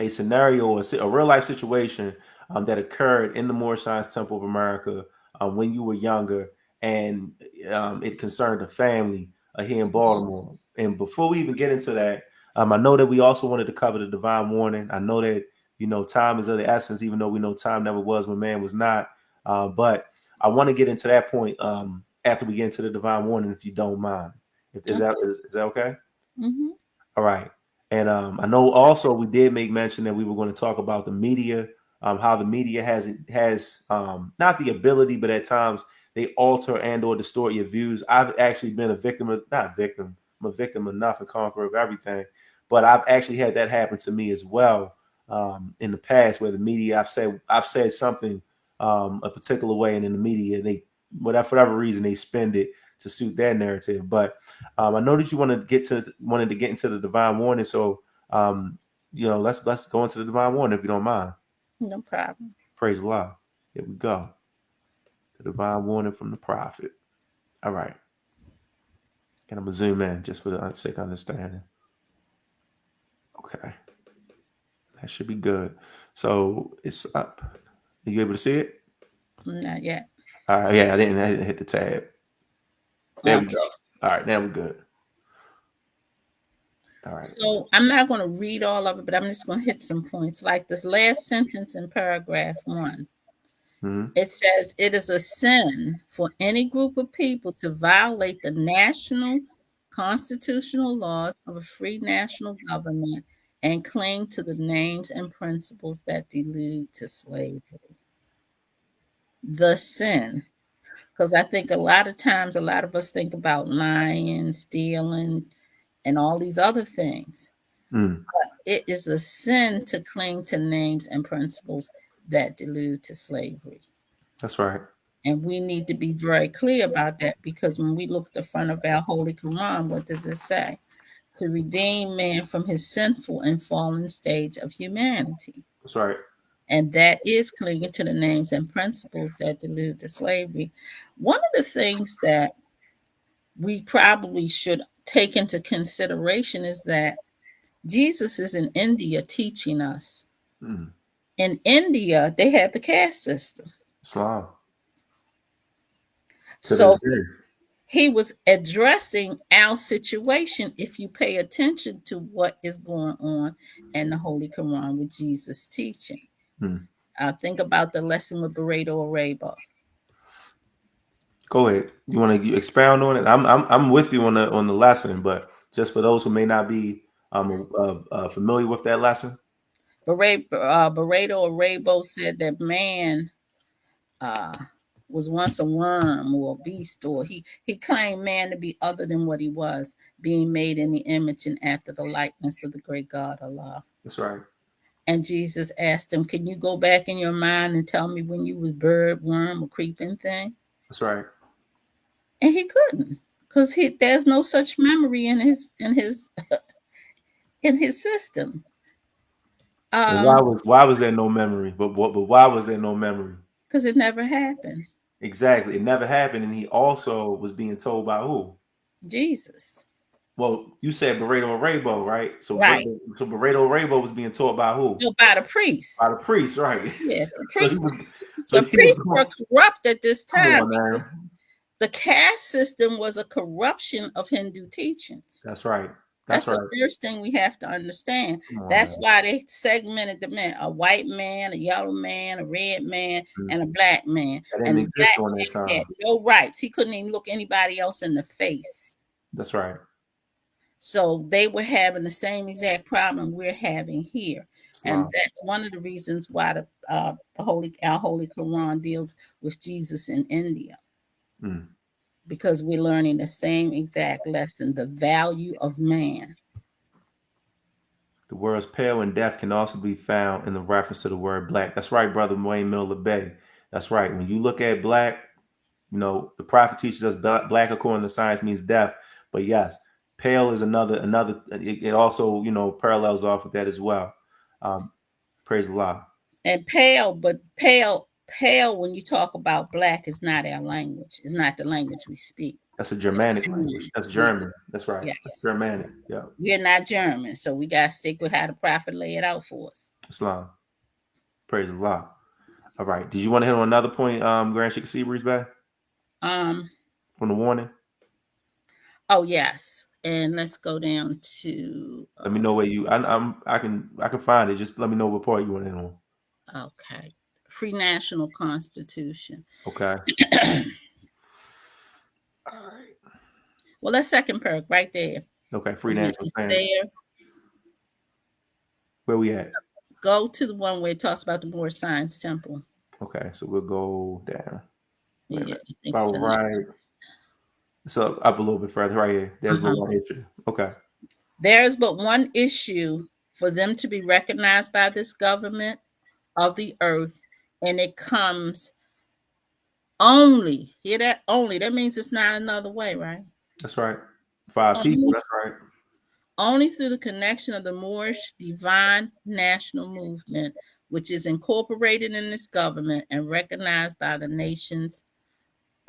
scenario or a real life situation that occurred in the Moorish Science Temple of America when you were younger, and it concerned a family here in Baltimore. And before we even get into that, I know that we also wanted to cover the divine warning. I know that time is of the essence, even though we know time never was when man was not. But I want to get into that point after we get into the divine warning, if you don't mind. Is that okay? Mm-hmm. All right. And I know also we did make mention that we were going to talk about the media, how the media has not the ability, but at times they alter and or distort your views. I've actually been a victim of, not victim, I'm a victim enough and conqueror of everything, but I've actually had that happen to me as well in the past, where the media, I've said something a particular way, and in the media they, whatever for whatever reason, they spend it to suit their narrative. But I know that you wanted to get into the divine warning, so let's go into the divine warning if you don't mind. No problem. Praise Allah. Here we go. The divine warning from the prophet. All right. And I'm going to zoom in just for the sake of understanding. Okay. That should be good. So it's up. Are you able to see it? Not yet. All right. Yeah, I didn't hit the tab. There we Okay. go. All right. Now we're good. All right. So I'm not going to read all of it, but I'm just going to hit some points. Like this last sentence in paragraph 1, Mm-hmm. it says it is a sin for any group of people to violate the national constitutional laws of a free national government and cling to the names and principles that delude to slavery. The sin. Because I think a lot of times, a lot of us think about lying, stealing, and all these other things. Mm. It is a sin to cling to names and principles that delude to slavery. That's right. And we need to be very clear about that because when we look at the front of our Holy Quran, what does it say? To redeem man from his sinful and fallen stage of humanity. That's right. And that is clinging to the names and principles that delude to slavery. One of the things that we probably should take into consideration is that Jesus is in India teaching us. Mm. In India, they have the caste system. Islam. To this So day. he was addressing our situation if you pay attention to what is going on in the Holy Quran with Jesus teaching. Mm. Think about the lesson with Barreto or Rabo. Go ahead. You want to expound on it? I'm with you on the lesson, but just for those who may not be familiar with that lesson. Barreto or Rabo said that man uh, was once a worm or a beast, or he claimed man to be other than what he was, being made in the image and after the likeness of the great God Allah. That's right. And Jesus asked him, "Can you go back in your mind and tell me when you was bird, worm, or creeping thing?" That's right. And he couldn't, because there's no such memory in his system. And Um, why was there no memory? But why was there no memory? because it never happened. Exactly. It never happened, and he also was being told by who? Jesus. Well, you said Barreto and Rabo, right? Right. So Barreto and Rabo was being taught by who? No, by the priests. By the priest, right? Yeah, so he was so the he was priests were going. corrupt at this Come time on because now. the caste system was a corruption of Hindu teachings. That's right. That's That's the right. first thing we have to understand. Come on That's now. why they segmented the men: a white man, a yellow man, a red man, Mm. and a black man. That didn't And the exist black during that man had time. no rights. He couldn't even look anybody else in the face. That's right. So they were having the same exact problem we're having here. And Islam. that's one of the reasons why our Holy Quran deals with Jesus in India, Mm. because we're learning the same exact lesson, the value of man. The words pale and deaf can also be found in the reference to the word black. That's right, brother Wayne Miller Bay. That's right. When you look at black, the prophet teaches us black according to science means deaf. But yes, pale is another. It also parallels off with that as well. Um, praise Allah. And pale, but pale when you talk about black is not our language. It's not the language we speak. That's a It's Germanic language. German. That's Yeah, German. That's right. That's yes. Germanic. Yeah. We're not German, so we gotta stick with how the prophet lay it out for us. Islam. Praise Allah. All right. Did you want to hit on another point, Grand Sheikess Seabreeze-Bey, Um, from the warning? oh yes. And let's go down to Let me know where you. I can find it. Just let me know what part you want to hit on. okay. Free National Constitution. Okay. All right. Well, that second paragraph right there. Okay. Free When national it's standard. there, Where we at? go to the one where it talks about the Moorish Science Temple. Okay. So we'll go down. Wait a Yeah, minute. I think it's About the next. right. So up a little bit further. Right here. There's the Uh-huh. one issue. Okay. There is but one issue for them to be recognized by this government of the earth, and it comes only. Hear that? Only. That means it's not another way, right? That's right. 5 people. Only, That's right. only through the connection of the Moorish Divine National Movement, which is incorporated in this government and recognized by the nations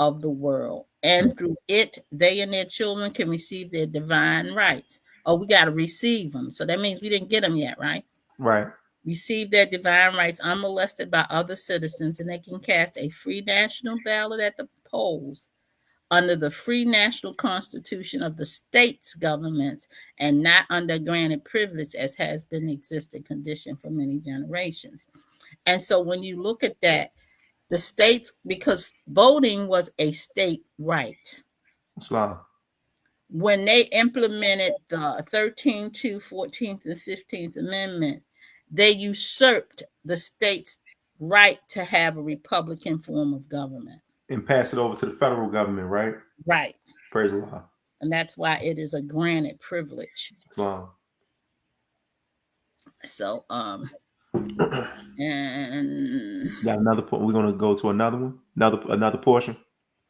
of the world, and through it, they and their children can receive their divine rights. Oh, we got to receive them. So that means we didn't get them yet, right? Right. Receive their divine rights unmolested by other citizens, and they can cast a free national ballot at the polls under the free national constitution of the state's governments and not under granted privilege as has been the existing condition for many generations. And so when you look at that, the states, because voting was a state right, Islam. when they implemented the 13th to 14th and 15th Amendment, they usurped the state's right to have a Republican form of government. And pass it over to the federal government, right? Right. Praise Allah. And that's why it is a granted privilege. Islam. So, and Got another point. We're gonna go to another one, another portion.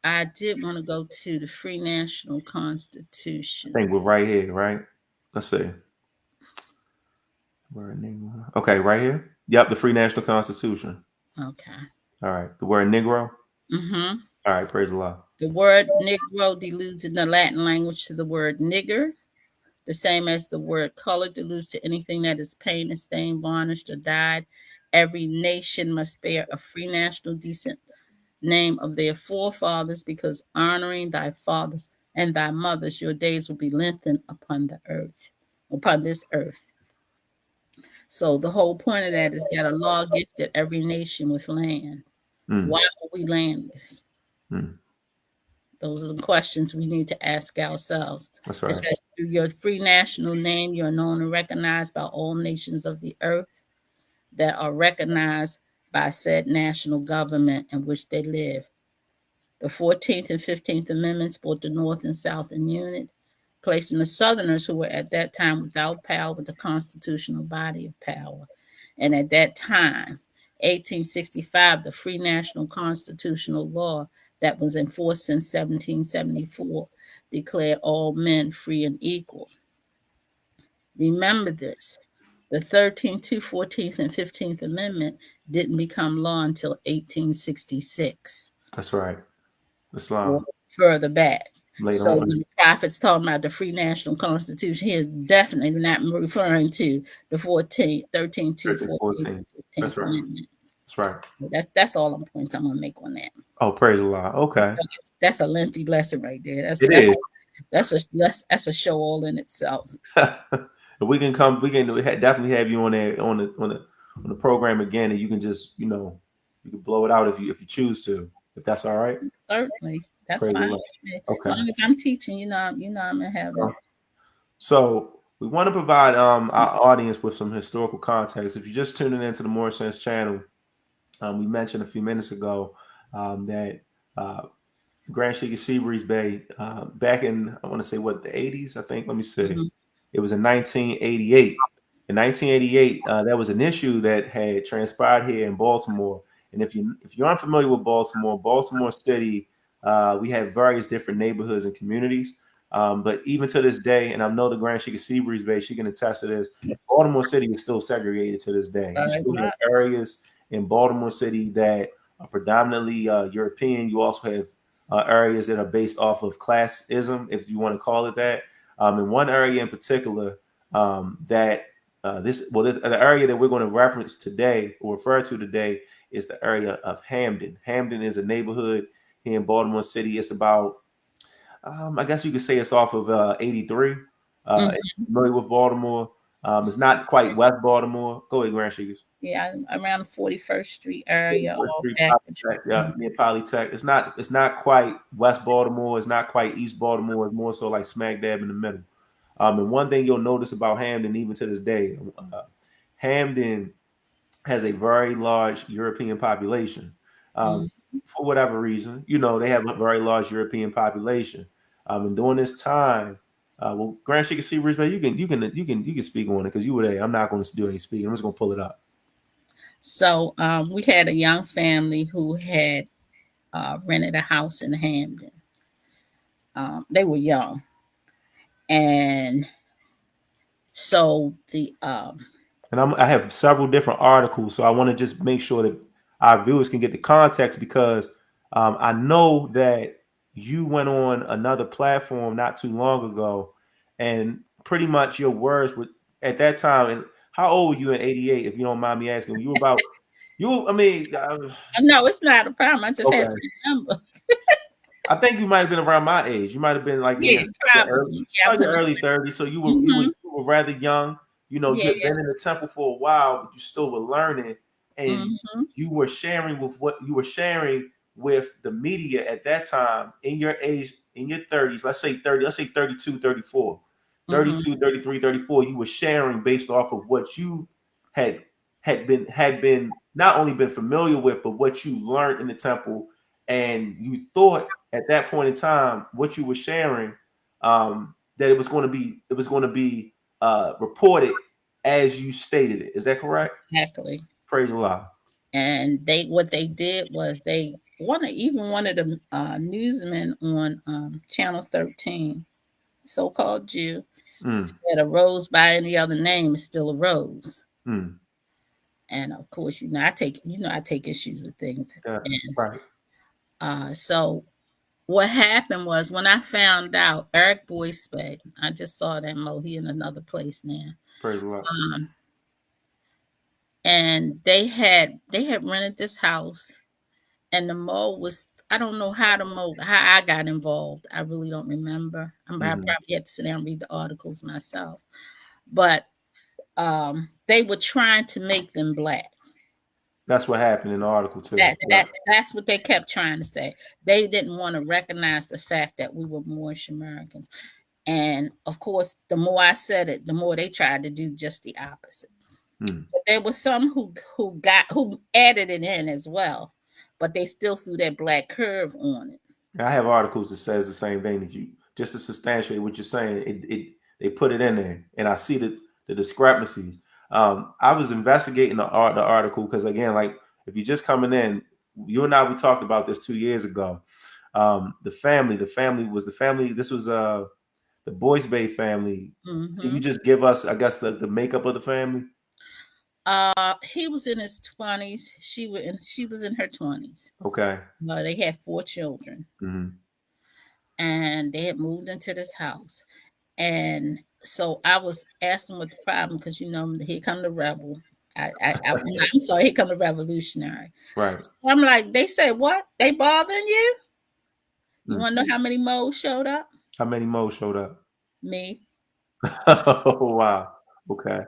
I did want to go to the free national I constitution. think we're right here, right? Let's see. Okay, right here. Yep, the free national constitution. Okay. All right. The word Negro. Mm-hmm. All right. Praise Allah. The word Negro deludes in the Latin language to the word nigger, the same as the word color deludes to anything that is painted, stained, varnished, or dyed. Every nation must bear a free national decent name of their forefathers, because honoring thy fathers and thy mothers, your days will be lengthened upon the earth, upon this earth. So the whole point of that is that a law gifted every nation with land. Mm, Why are we landless? mm. Those are the questions we need to ask ourselves. That's It right. says, through your free national name, you are known and recognized by all nations of the earth that are recognized by said national government in which they live. The 14th and 15th Amendments brought the North and South in unit, placing the Southerners, who were at that time without power, with the constitutional body of power. And at that time, 1865, the free national constitutional law that was in force since 1774 declared all men free and equal. Remember this. The 13th, 14th, and 15th Amendment didn't become law until 1866 That's right. or Islam. further back. Later So when on. the prophet's talking about the free national constitution, he is definitely not referring to the 14th, 13th, 13, 14th, 14. 15th That's right. Amendment. That's right. That's all the points I'm gonna make on that. Oh, praise Allah. Okay. That's a lengthy lesson right there. It is. That's a show all in itself. If we can come, we can definitely have you on there on the program again, and you can just you can blow it out if you choose to, if that's all right. Certainly, that's Praise fine. Allah. As Okay. long as I'm teaching, I'm in heaven. So we want to provide our audience with some historical context. If you're just tuning into the Moorish Sense channel, we mentioned a few minutes ago that Grand Sheikess Seabreeze-Bey back in, I want to say, what, the 80s, I think. Let me see. Mhm. It was in 1988. In 1988, there was an issue that had transpired here in Baltimore. And if you aren't familiar with Baltimore, Baltimore City, we have various different neighborhoods and communities. But even to this day, and I know the Grand Sheikess Seabreeze-Bey, she can attest to this, Baltimore City is still segregated to this day. You still have areas in Baltimore City that are predominantly European. You also have areas that are based off of classism, if you want to call it that. In one area in particular, that the area that we're going to reference today or refer to today is the area of Hamden. Hamden is a neighborhood here in Baltimore City. It's about, I guess you could say it's off of 83. Mhm. If you're familiar with Baltimore, it's not quite West Baltimore. Go ahead, Grand Shakers. Yeah, around the 41st Street area, First all Street, back. Polytech, yeah, near Polytech. It's not quite West Baltimore. It's not quite East Baltimore. It's more so like smack dab in the middle. And one thing you'll notice about Hamden, even to this day, Hamden has a very large European population. Um, Mhm. for whatever reason, they have a very large European population. And during this time, well, Grand Sheikess Seabreeze-Bey, you can speak on it because you were there. I'm not going to do any speaking. I'm just going to pull it up. So we had a young family who had rented a house in Hamden. They were young, and so the And I have several different articles, so I want to just make sure that our viewers can get the context because I know that you went on another platform not too long ago, and pretty much your words were at that time. And how old were you in '88, if you don't mind me asking? You were about you. I mean, No, it's not a problem. I just had to okay. remember. I think you might have been around my age. You might have been like in Yeah, your early, probably. Yeah, I was probably in your the. early 30s. So Mm-hmm. you were rather young. You know, you Yeah. had been in the temple for a while, but you still were learning, and Mm-hmm. you were sharing with what you were sharing with the media at that time in your age, in your 30s. Let's say 30. Let's say 32, 34, Mm-hmm. 32, 33, 34. You were sharing based off of what you had had been not only been familiar with, but what you learned in the temple, and you thought at that point in time what you were sharing, that it was going to be reported as you stated it. Is that correct? Exactly. Praise Allah. And they what they did was they one of the newsmen on Channel 13, so-called Jew, Mm, said a rose by any other name is still a rose. mm, And of course, I take issues with things. yeah, And right. so what happened was when I found out Eric Boyce Bay, I just saw that Mo, he in another place now. Praise Allah. Um, and they had rented this house, and the Mo was, I don't know how I got involved. I really don't remember. I Hmm. probably had to sit down and read the articles myself. But they were trying to make them black. That's what happened in the article too. That Yeah. that that's what they kept trying to say. They didn't want to recognize the fact that we were Moorish Americans. And of course, the more I said it, the more they tried to do just the opposite. Mm. But there was some who added it in as well, but they still threw that black curve on it. I have articles that says the same thing that you just to substantiate what you're saying. It they put it in there, and I see the discrepancies. I was investigating the article because again, like if you're just coming in, you and I we talked about this 2 years ago. The family was the family. This was the Boys Bay family. Can you Hmm. just give us, I guess, the makeup of the family? He was in his 20s. She was in her 20s. Okay. They had 4 children, Hmm. and they had moved into this house. And so I was asking what the problem, because here come the rebel. I'm sorry, here come the revolutionary. Right. So I'm like, they said what? They bothering you? You Mm. want to know how many moles showed up? How many more showed up? Me. Oh wow. Okay.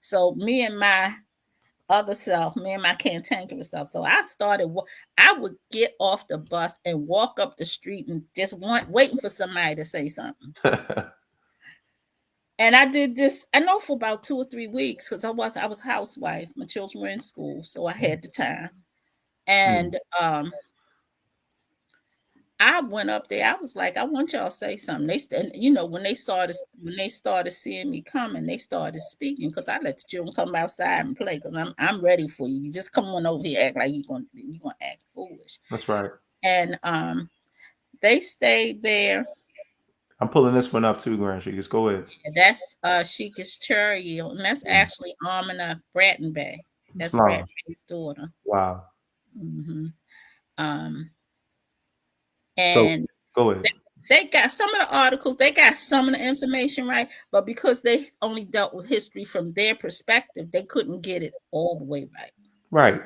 So me and my other self, me and my cantankerous self. So I started. I would get off the bus and walk up the street and just waiting for somebody to say something. And I did this, I know, for about 2 or 3 weeks, because I was a housewife. My children were in school, so I had the time. Mm. And I went up there. I was like, I want y'all to say something. When they started seeing me coming, they started speaking, because I let the children come outside and play, because I'm ready for you. You just come on over here, act like you gonna act foolish. That's right. And they stayed there. I'm pulling this one up too, Grand Sheikess. Go ahead. And that's Sheikess Cherry, and that's Mm. actually Amina Bratton Bay. That's Bratton Islam. Bay's daughter. Wow. Hmm. Um, So and go ahead. they, they got some of the articles, they got some of the information right, but because they only dealt with history from their perspective, they couldn't get it all the way right. Right.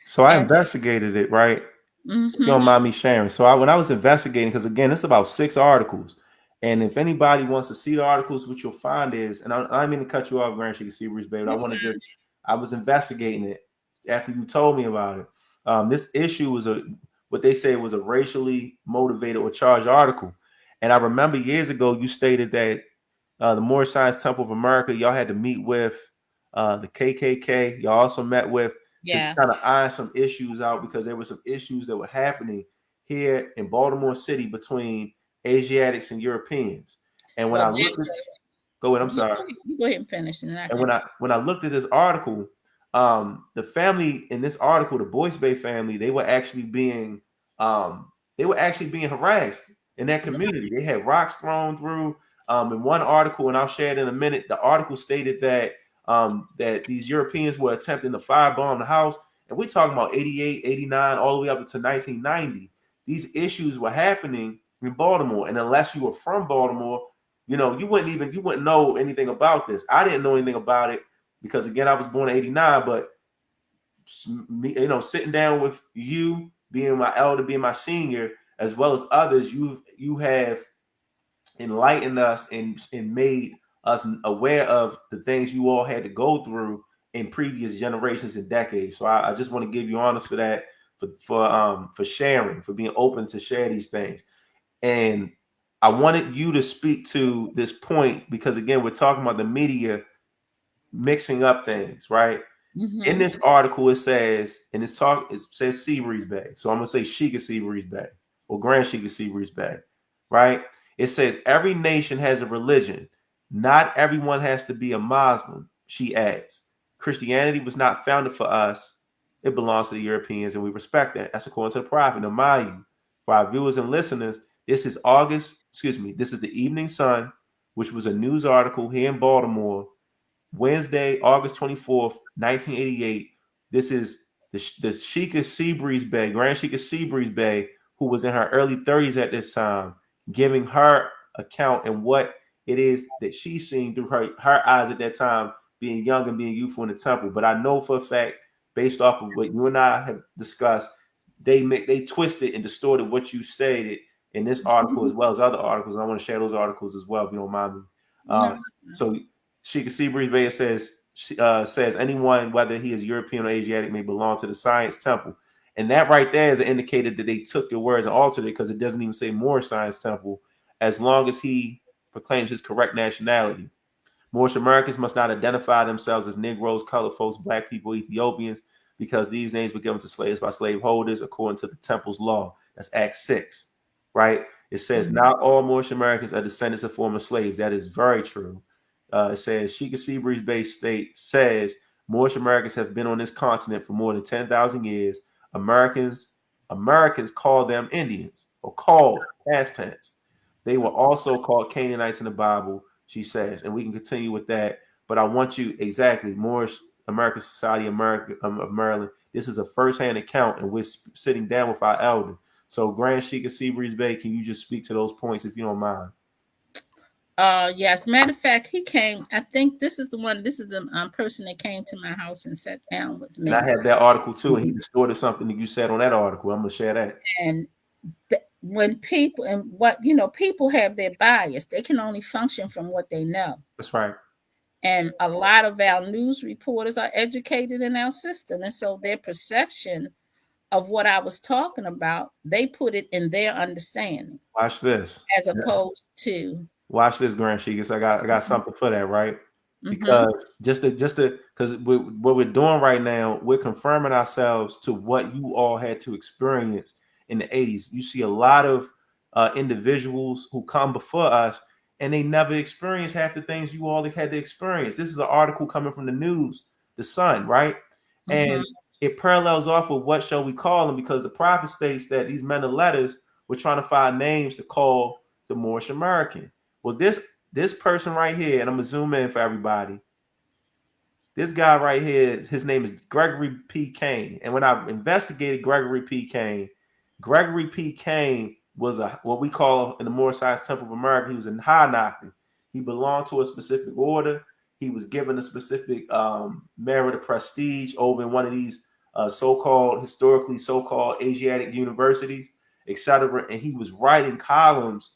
So I And investigated it, right? If you hmm don't mind me sharing. So when I was investigating, because again, it's about 6 articles. And if anybody wants to see the articles, what you'll find is, and I didn't mean to cut you off, Grand Sheikess Seabreeze-Bey, but I you're want to fine. just, I was investigating it after you told me about it. This issue was what they say was a racially motivated or charged article. And I remember years ago, you stated that the Moorish Science Temple of America, y'all had to meet with the KKK. Y'all also met with to Yeah. kind of iron some issues out because there were some issues that were happening here in Baltimore City between Asiatics and Europeans. And when Well, I that looked at, was, go ahead, I'm you sorry. go ahead, you go ahead and finish, and then I And can. when I looked at this article, the family in this article, the Boyce Bay family, they were actually being harassed in that Yeah. community. They had rocks thrown through. In one article, and I'll share it in a minute. The article stated that that these Europeans were attempting to firebomb the house. And we're talking about 88, 89, all the way up to 1990. These issues were happening in Baltimore. And unless you were from Baltimore, you wouldn't know anything about this. I didn't know anything about it because again, I was born in 89, but me, sitting down with you, being my elder, being my senior, as well as others, you have enlightened us and made us aware of the things you all had to go through in previous generations and decades. So I just want to give you honors for that, for sharing, for being open to share these things. And I wanted you to speak to this point because again, we're talking about the media mixing up things, right? In Mm-hmm. this article, it says, and it says Seabreeze-Bey. So I'm gonna say Sheikess Seabreeze-Bey or Grand Sheikess Seabreeze-Bey, right? It says every nation has a religion. Not everyone has to be a Muslim. She adds, Christianity was not founded for us. It belongs to the Europeans, and we respect that. That's according to the prophet. Now, mind you, for our viewers and listeners, this is the Evening Sun, which was a news article here in Baltimore Wednesday, August 24th, 1988. This is the Sheikess Seabreeze-Bey, Grand Sheikess Seabreeze-Bey, who was in her early 30s at this time, giving her account and what it is that she's seen through her eyes at that time, being young and being youthful in the temple. But I know for a fact, based off of what you and I have discussed, they twisted and distorted what you stated in this article as well as other articles. And I want to share those articles as well, if you don't mind me. No. So Sheikess Seabreeze-Bey says anyone, whether he is European or Asiatic, may belong to the Science Temple. And that right there is an indicator that they took your words and altered it because it doesn't even say Moorish Science Temple as long as he proclaims his correct nationality. Moorish Americans must not identify themselves as Negroes, colored folks, black people, Ethiopians, because these names were given to slaves by slaveholders according to the temple's law. That's Act 6, right? It says Mm-hmm. not all Moorish Americans are descendants of former slaves. That is very true. It says Sheikess Seabreeze-Bey state says Moorish Americans have been on this continent for more than 10,000 years. Americans call them Indians or called past tense. They were also called Canaanites in the Bible, she says, and we can continue with that. But I want you exactly Moorish American Society of Maryland. This is a first-hand account, and we're sitting down with our elder. So, Grand Sheikess Seabreeze-Bey, can you just speak to those points if you don't mind? Yes. Matter of fact, he came. I think this is the one. This is the person that came to my house and sat down with And I me. have that article too, and he distorted something that you said on that article. I'm gonna share that. And when people and people have their bias. They can only function from what they know. That's right. And a lot of our news reporters are educated in our system, and so their perception of what I was talking about, they put it in their understanding Watch this. as opposed to. Watch this, Grand Sheikah. I got something for that, right? Mm-hmm. Because because what we're doing right now, we're confirming ourselves to what you all had to experience in the 80s. You see a lot of individuals who come before us and they never experienced half the things you all had to experience. This is an article coming from the news, the Sun, right? Mm-hmm. And it parallels off of what shall we call them because the prophet states that these men of letters were trying to find names to call the Moorish American. Well, this person right here, and I'm gonna zoom in for everybody. This guy right here, his name is Gregory P. Kane. And when I investigated Gregory P. Kane was a what we call in the Moorish Science Temple of America. He was a Hanaki. He belonged to a specific order. He was given a specific merit of prestige over in one of these historically so-called Asiatic universities, etc. And he was writing columns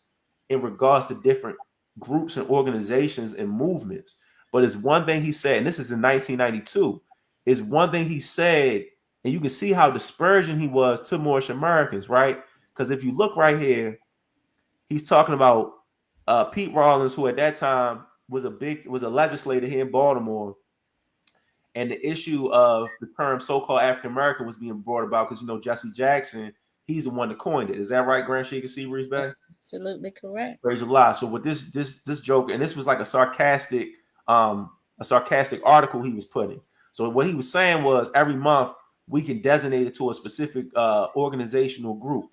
in regards to different groups and organizations and movements. But it's one thing he said, and this is in 1992, is one thing he said, and you can see how dispersion he was to Moorish Americans, right? Because if you look right here, he's talking about Pete Rawlins, who at that time was a legislator here in Baltimore, and the issue of the term so-called African American was being brought about because Jesse Jackson, he's the one that coined it. Is that right, Grand Sheikah Seabreeze-Bey? That's absolutely correct. Praise Allah. So with this joke, and this was like a sarcastic article he was putting. So what he was saying was every month we can designate it to a specific organizational group.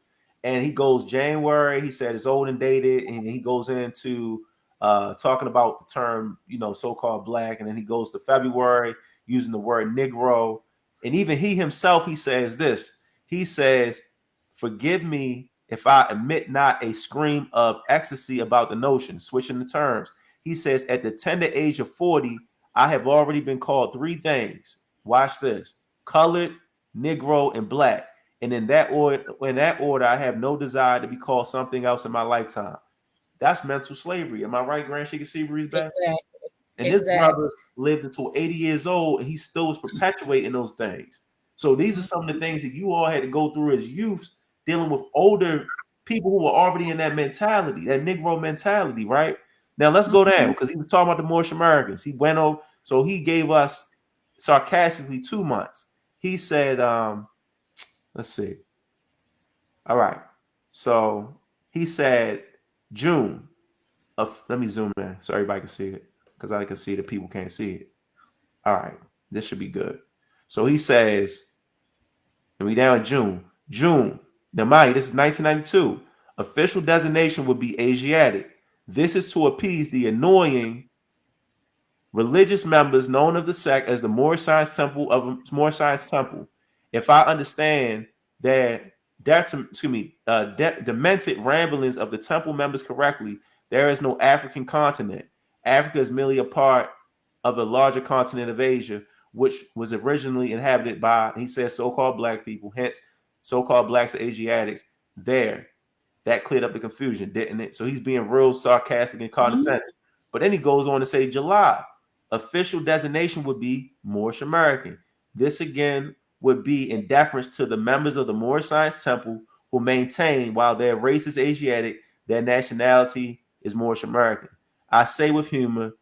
And he goes January, he said it's old and dated, and he goes into talking about the term, so-called black, and then he goes to February using the word Negro, And even he himself, he says this. He says, "Forgive me if I emit not a scream of ecstasy about the notion." Switching the terms, he says, "At the tender age of 40, I have already been called three things. Watch this: colored, Negro, and black. And in that order, I have no desire to be called something else in my lifetime." That's mental slavery. Am I right, Grand Sheikess Seabreeze-Bey? Exactly. And this Exactly. brother lived until 80 years old, and he still was perpetuating those things. So these are some of the things that you all had to go through as youths, dealing with older people who were already in that mentality, that Negro mentality, right? Now let's go down Mhm. because he was talking about the Moorish Americans. He went over, so he gave us sarcastically 2 months. He said, let's see. All right. So he said June of, let me zoom in so everybody can see it because I can see that people can't see it. All right, this should be good. So he says, and we down in June. June. Now, mind you, this is 1992. Official designation would be Asiatic. This is to appease the annoying religious members known of the sect as the Moorish Science Temple. If I understand that demented ramblings of the temple members correctly, there is no African continent. Africa is merely a part of the larger continent of Asia, which was originally inhabited by, he says, so-called black people, hence so-called blacks or Asiatics. There, that cleared up the confusion, didn't it? So he's being real sarcastic and Mhm. condescending. But then he goes on to say July. Official designation would be Moorish American. This again would be in deference to the members of the Moorish Science Temple who maintain while their race is Asiatic, their nationality is Moorish American. I say with humor,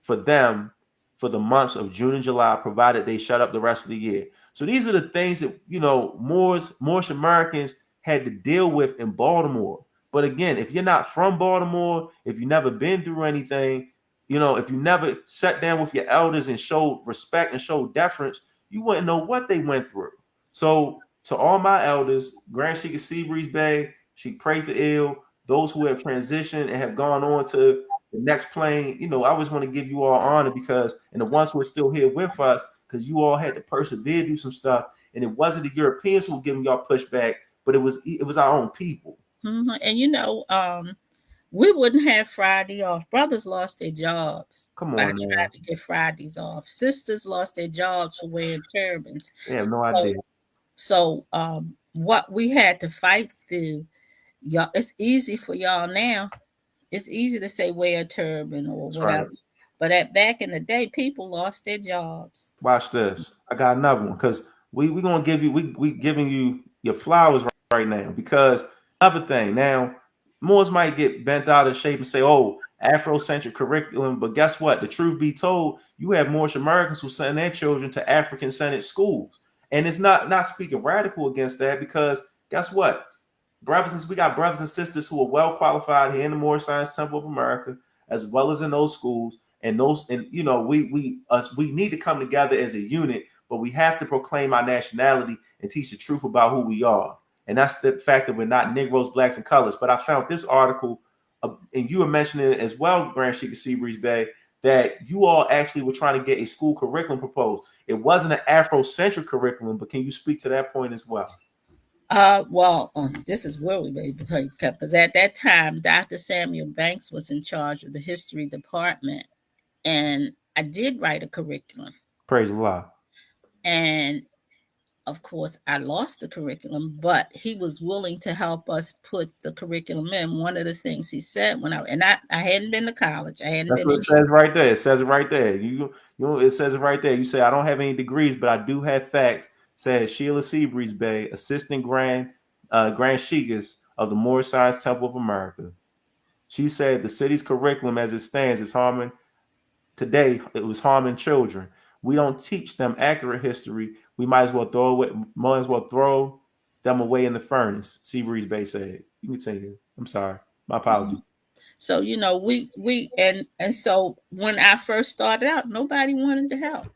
for them, for the months of June and July, provided they shut up the rest of the year. So these are the things that Moorish Americans had to deal with in Baltimore. But again, if you're not from Baltimore, if you've never been through anything, if you never sat down with your elders and showed respect and showed deference, you wouldn't know what they went through. So to all my elders, Grand Sheikess Seabreeze-Bey, she pray for ill, those who have transitioned and have gone on to the next plane, I always want to give you all honor because, and the ones who are still here with us, because you all had to persevere through some stuff, and it wasn't the Europeans who were giving y'all pushback, but it was our own people. Mhm. And we wouldn't have Friday off. Brothers lost their jobs Come by on trying now, to get Fridays off. Sisters lost their jobs for wearing turbans. they have no So, idea. what we had to fight through, y'all, it's easy for y'all now. It's easy to say wear a turban or That's right. whatever. But back in the day, people lost their jobs. Watch this. I got another one because we gonna give you we giving you your flowers right now because another thing now, Moors might get bent out of shape and say, "Oh, Afrocentric curriculum," but guess what? The truth be told, you have Moorish Americans who send their children to African-centered schools, and it's not speaking radical against that because guess what? We got brothers and sisters who are well qualified here in the Moorish Science Temple of America, as well as in those schools. And we need to come together as a unit, but we have to proclaim our nationality and teach the truth about who we are. And that's the fact that we're not Negroes, blacks, and colors. But I found this article, and you were mentioning it as well, Grand Sheikess Seabreeze-Bey, that you all actually were trying to get a school curriculum proposed. It wasn't an Afrocentric curriculum, but can you speak to that point as well? This is where we made because at that time, Dr. Samuel Banks was in charge of the history department, and I did write a curriculum. Praise Allah. And of course, I lost the curriculum, but he was willing to help us put the curriculum in. One of the things he said I hadn't been to college, I hadn't That's been what it in. says right there. It says it right there. It says it right there. You say I don't have any degrees, but I do have facts. Says Sheila Seabreeze-Bey, Assistant Grand Sheikess of the Moorish Science Temple of America. She said the city's curriculum as it stands is harming today. It was harming children. We don't teach them accurate history. We might as well throw them away in the furnace. Seabreeze-Bey said. You can continue. I'm sorry. My apologies. So we so when I first started out, nobody wanted to help,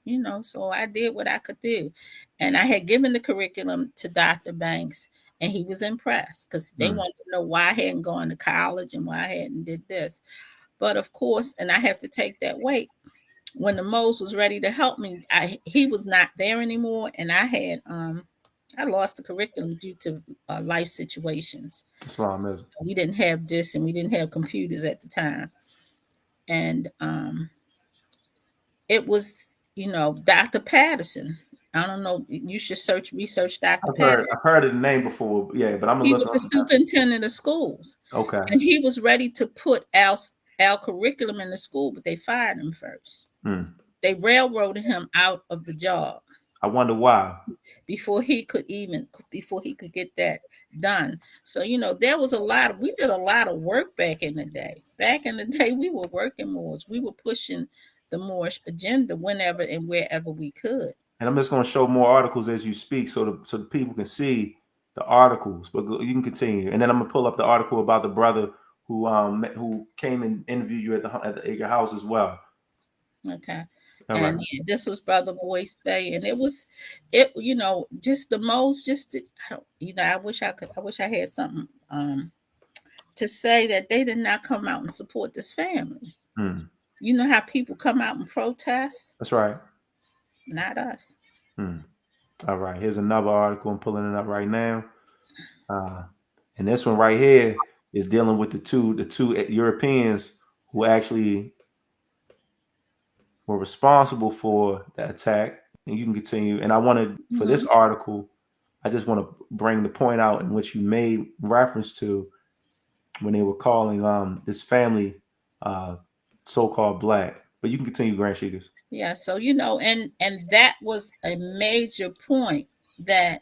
so I did what I could do. And I had given the curriculum to Dr. Banks, and he was impressed because they Hmm. wanted to know why I hadn't gone to college and why I hadn't did this. But of course, and I have to take that weight. when the Mose was ready to help me, he was not there anymore, and I lost the curriculum due to life situations. Islamism. We didn't have this, and we didn't have computers at the time, and it was, Dr. Patterson. I don't know. You should research Dr. Patterson. I've heard of the name before. Yeah, but I'm gonna He look was the on that. superintendent of schools, Okay. and he was ready to put our curriculum in the school, but they fired him first. Hmm. They railroaded him out of the job I wonder why. before he could get that done. So there was we did a lot of work back in the day. Back in the day, we were working Moors. We were pushing the Moorish agenda whenever and wherever we could. And I'm just gonna show more articles as you speak, so the people can see the articles. But you can continue, and then I'm gonna pull up the article about the brother who came and interviewed you at your house as well. Okay. All right. And yeah, this was Brother Boyce Bay, and just the most, I wish I had something to say that they did not come out and support this family. Hmm. You know how people come out and protest? That's right. Not us. Hmm. All right. Here's another article. I'm pulling it up right now. Uh, and this one right here is dealing with the two Europeans who actually were responsible for the attack. And you can continue. And I wanted for this Mhm. article, I just want to bring the point out in which you made reference to when they were calling this family uh, so-called black. But you can continue, Grand Sheikess. Yeah, so and that was a major point that,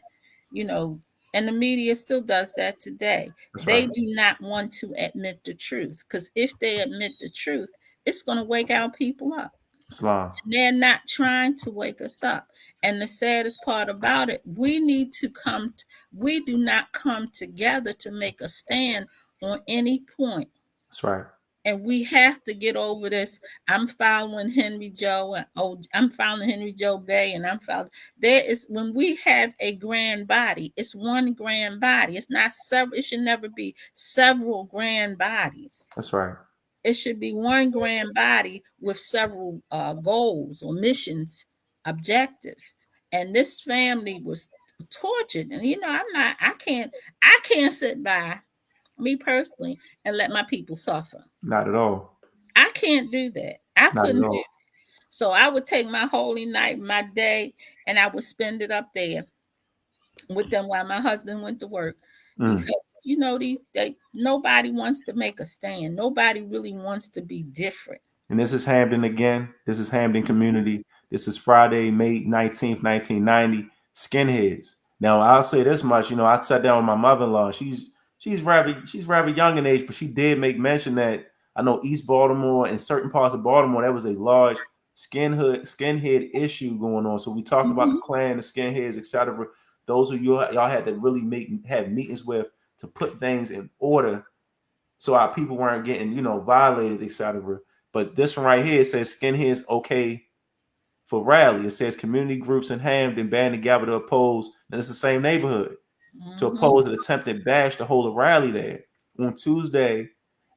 you know, and the media still does that today. That's They right. do not want to admit the truth, because if they admit the truth, it's going to wake our people up. Islam. They're not trying to wake us up. And the saddest part about it, we do not come together to make a stand on any point. That's right. And we have to get over this. I'm following Henry Joe, and I'm following Henry Joe Bay, and I'm following. There is when we have a grand body, it's one grand body. It's not several. It should never be several grand bodies. That's right. It should be one grand body with several goals or missions, objectives. And this family was tortured, and I can't sit by, me personally, and let my people suffer. Not at all. I can't do that. I Not at couldn't do. all. So I would take my holy night, my day, and I would spend it up there with them while my husband went to work, Mm. because nobody wants to make a stand. Nobody really wants to be different. And this is Hamden again. This is Hamden Community. This is Friday, May 19th, 1990. Skinheads. Now I'll say this much. I sat down with my mother-in-law. She's rather young in age, but she did make mention that I know East Baltimore and certain parts of Baltimore there was a large skinhead issue going on. So we talked about the Mhm. Klan, the skinheads, etc. Those who y'all had to really have meetings with to put things in order so our people weren't getting, violated, etc. But this one right here, it says skinheads okay for rally. It says community groups in Hamden band together to oppose, and it's the same neighborhood, to Mhm. oppose an attempted bash to hold a rally there. On Tuesday,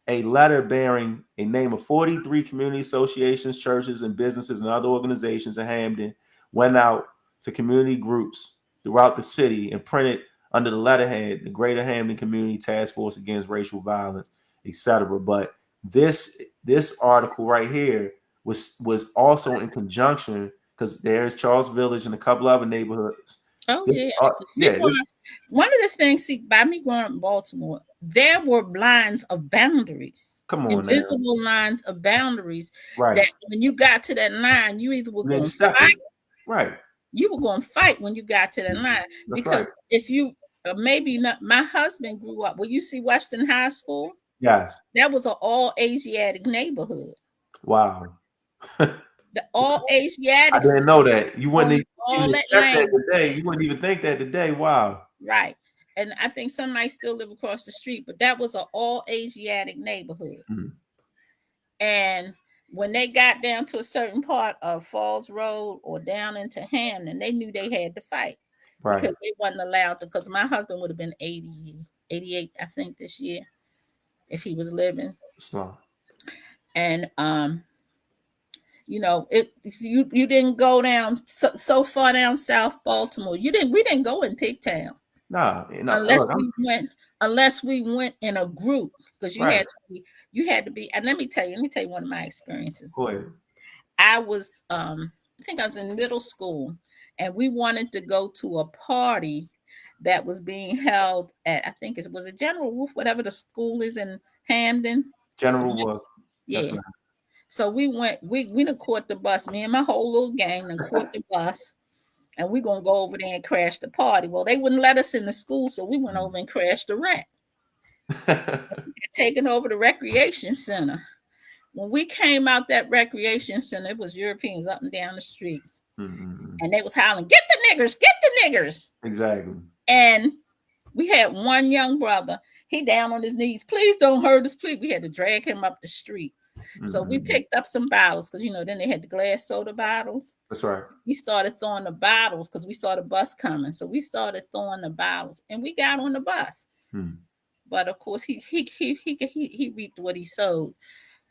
a letter bearing a name of 43 community associations, churches, and businesses and other organizations in Hamden went out to community groups throughout the city and printed under the letterhead the Greater Hamden Community Task Force Against Racial Violence, etc. But this article right here was also in conjunction because there's Charles Village and a couple other neighborhoods. Oh This, yeah, we yeah, going. One of the things, see, by me growing up in Baltimore, there were lines of boundaries, come on now, invisible lines of boundaries. right? That when you got to that line, you either were And then going to step fight. it, right? You were going to fight when you got to that line, That's right. because if you maybe not, my husband grew up. Well, you see Western High School, Yes. that was an all Asiatic neighborhood. Wow. I The all Asiatics didn't know that. You wouldn't owned even all that accept that land. today. You wouldn't even think that today. Wow. Right. And I think some might still live across the street, but that was an all Asiatic neighborhood. Mhm. And when they got down to a certain part of Falls Road or down into Hamden, they knew they had to fight, Right. because they wasn't allowed to, because my husband would have been 80, 88, I think, this year, if he was living. So, And You didn't go down so far down South Baltimore. We didn't go in Pigtown Nah, unless look, I'm we went unless we went in a group, because right. you had to be. And let me tell you one of my experiences. Go ahead. I was I think I was in middle school, and we wanted to go to a party that was being held at, I think it was a General Wolf, whatever the school is in Hamden. General Wolf. Yes, Yeah. ma'am. So we done caught the bus. Me and my whole little gang done caught the bus, and we gonna go over there and crash the party. Well, they wouldn't let us in the school, so we went over and crashed the rec. Taking over the recreation center. When we came out that recreation center, it was Europeans up and down the street, Mm-mm. and they was hollering, "Get the niggers! Get the niggers!" Exactly. And we had one young brother. He down on his knees. Please don't hurt us, please. We had to drag him up the street. So we Mm-mm. picked up some bottles, because then they had the glass soda bottles. That's right. We started throwing the bottles because we saw the bus coming. So we started throwing the bottles, and we got on the bus. Mm. But of course, he reaped what he sowed.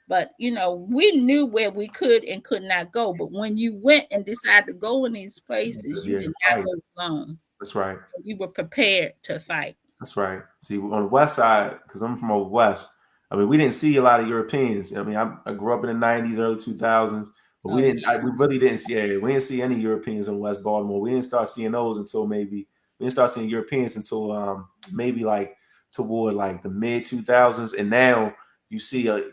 But we knew where we could and could not go. But when you went and decided to go in these places, you Yeah, did to not fight. go alone. That's right. You were prepared to fight. That's right. See, on the west side, because I'm from over west, I mean, we didn't see a lot of Europeans. I mean, I grew up in the '90s, early 2000s, but we Oh didn't. yeah. We really didn't see. Yeah, we didn't see any Europeans in West Baltimore. We didn't start seeing those until maybe we didn't start seeing Europeans until maybe like toward like the mid 2000s, and now you see the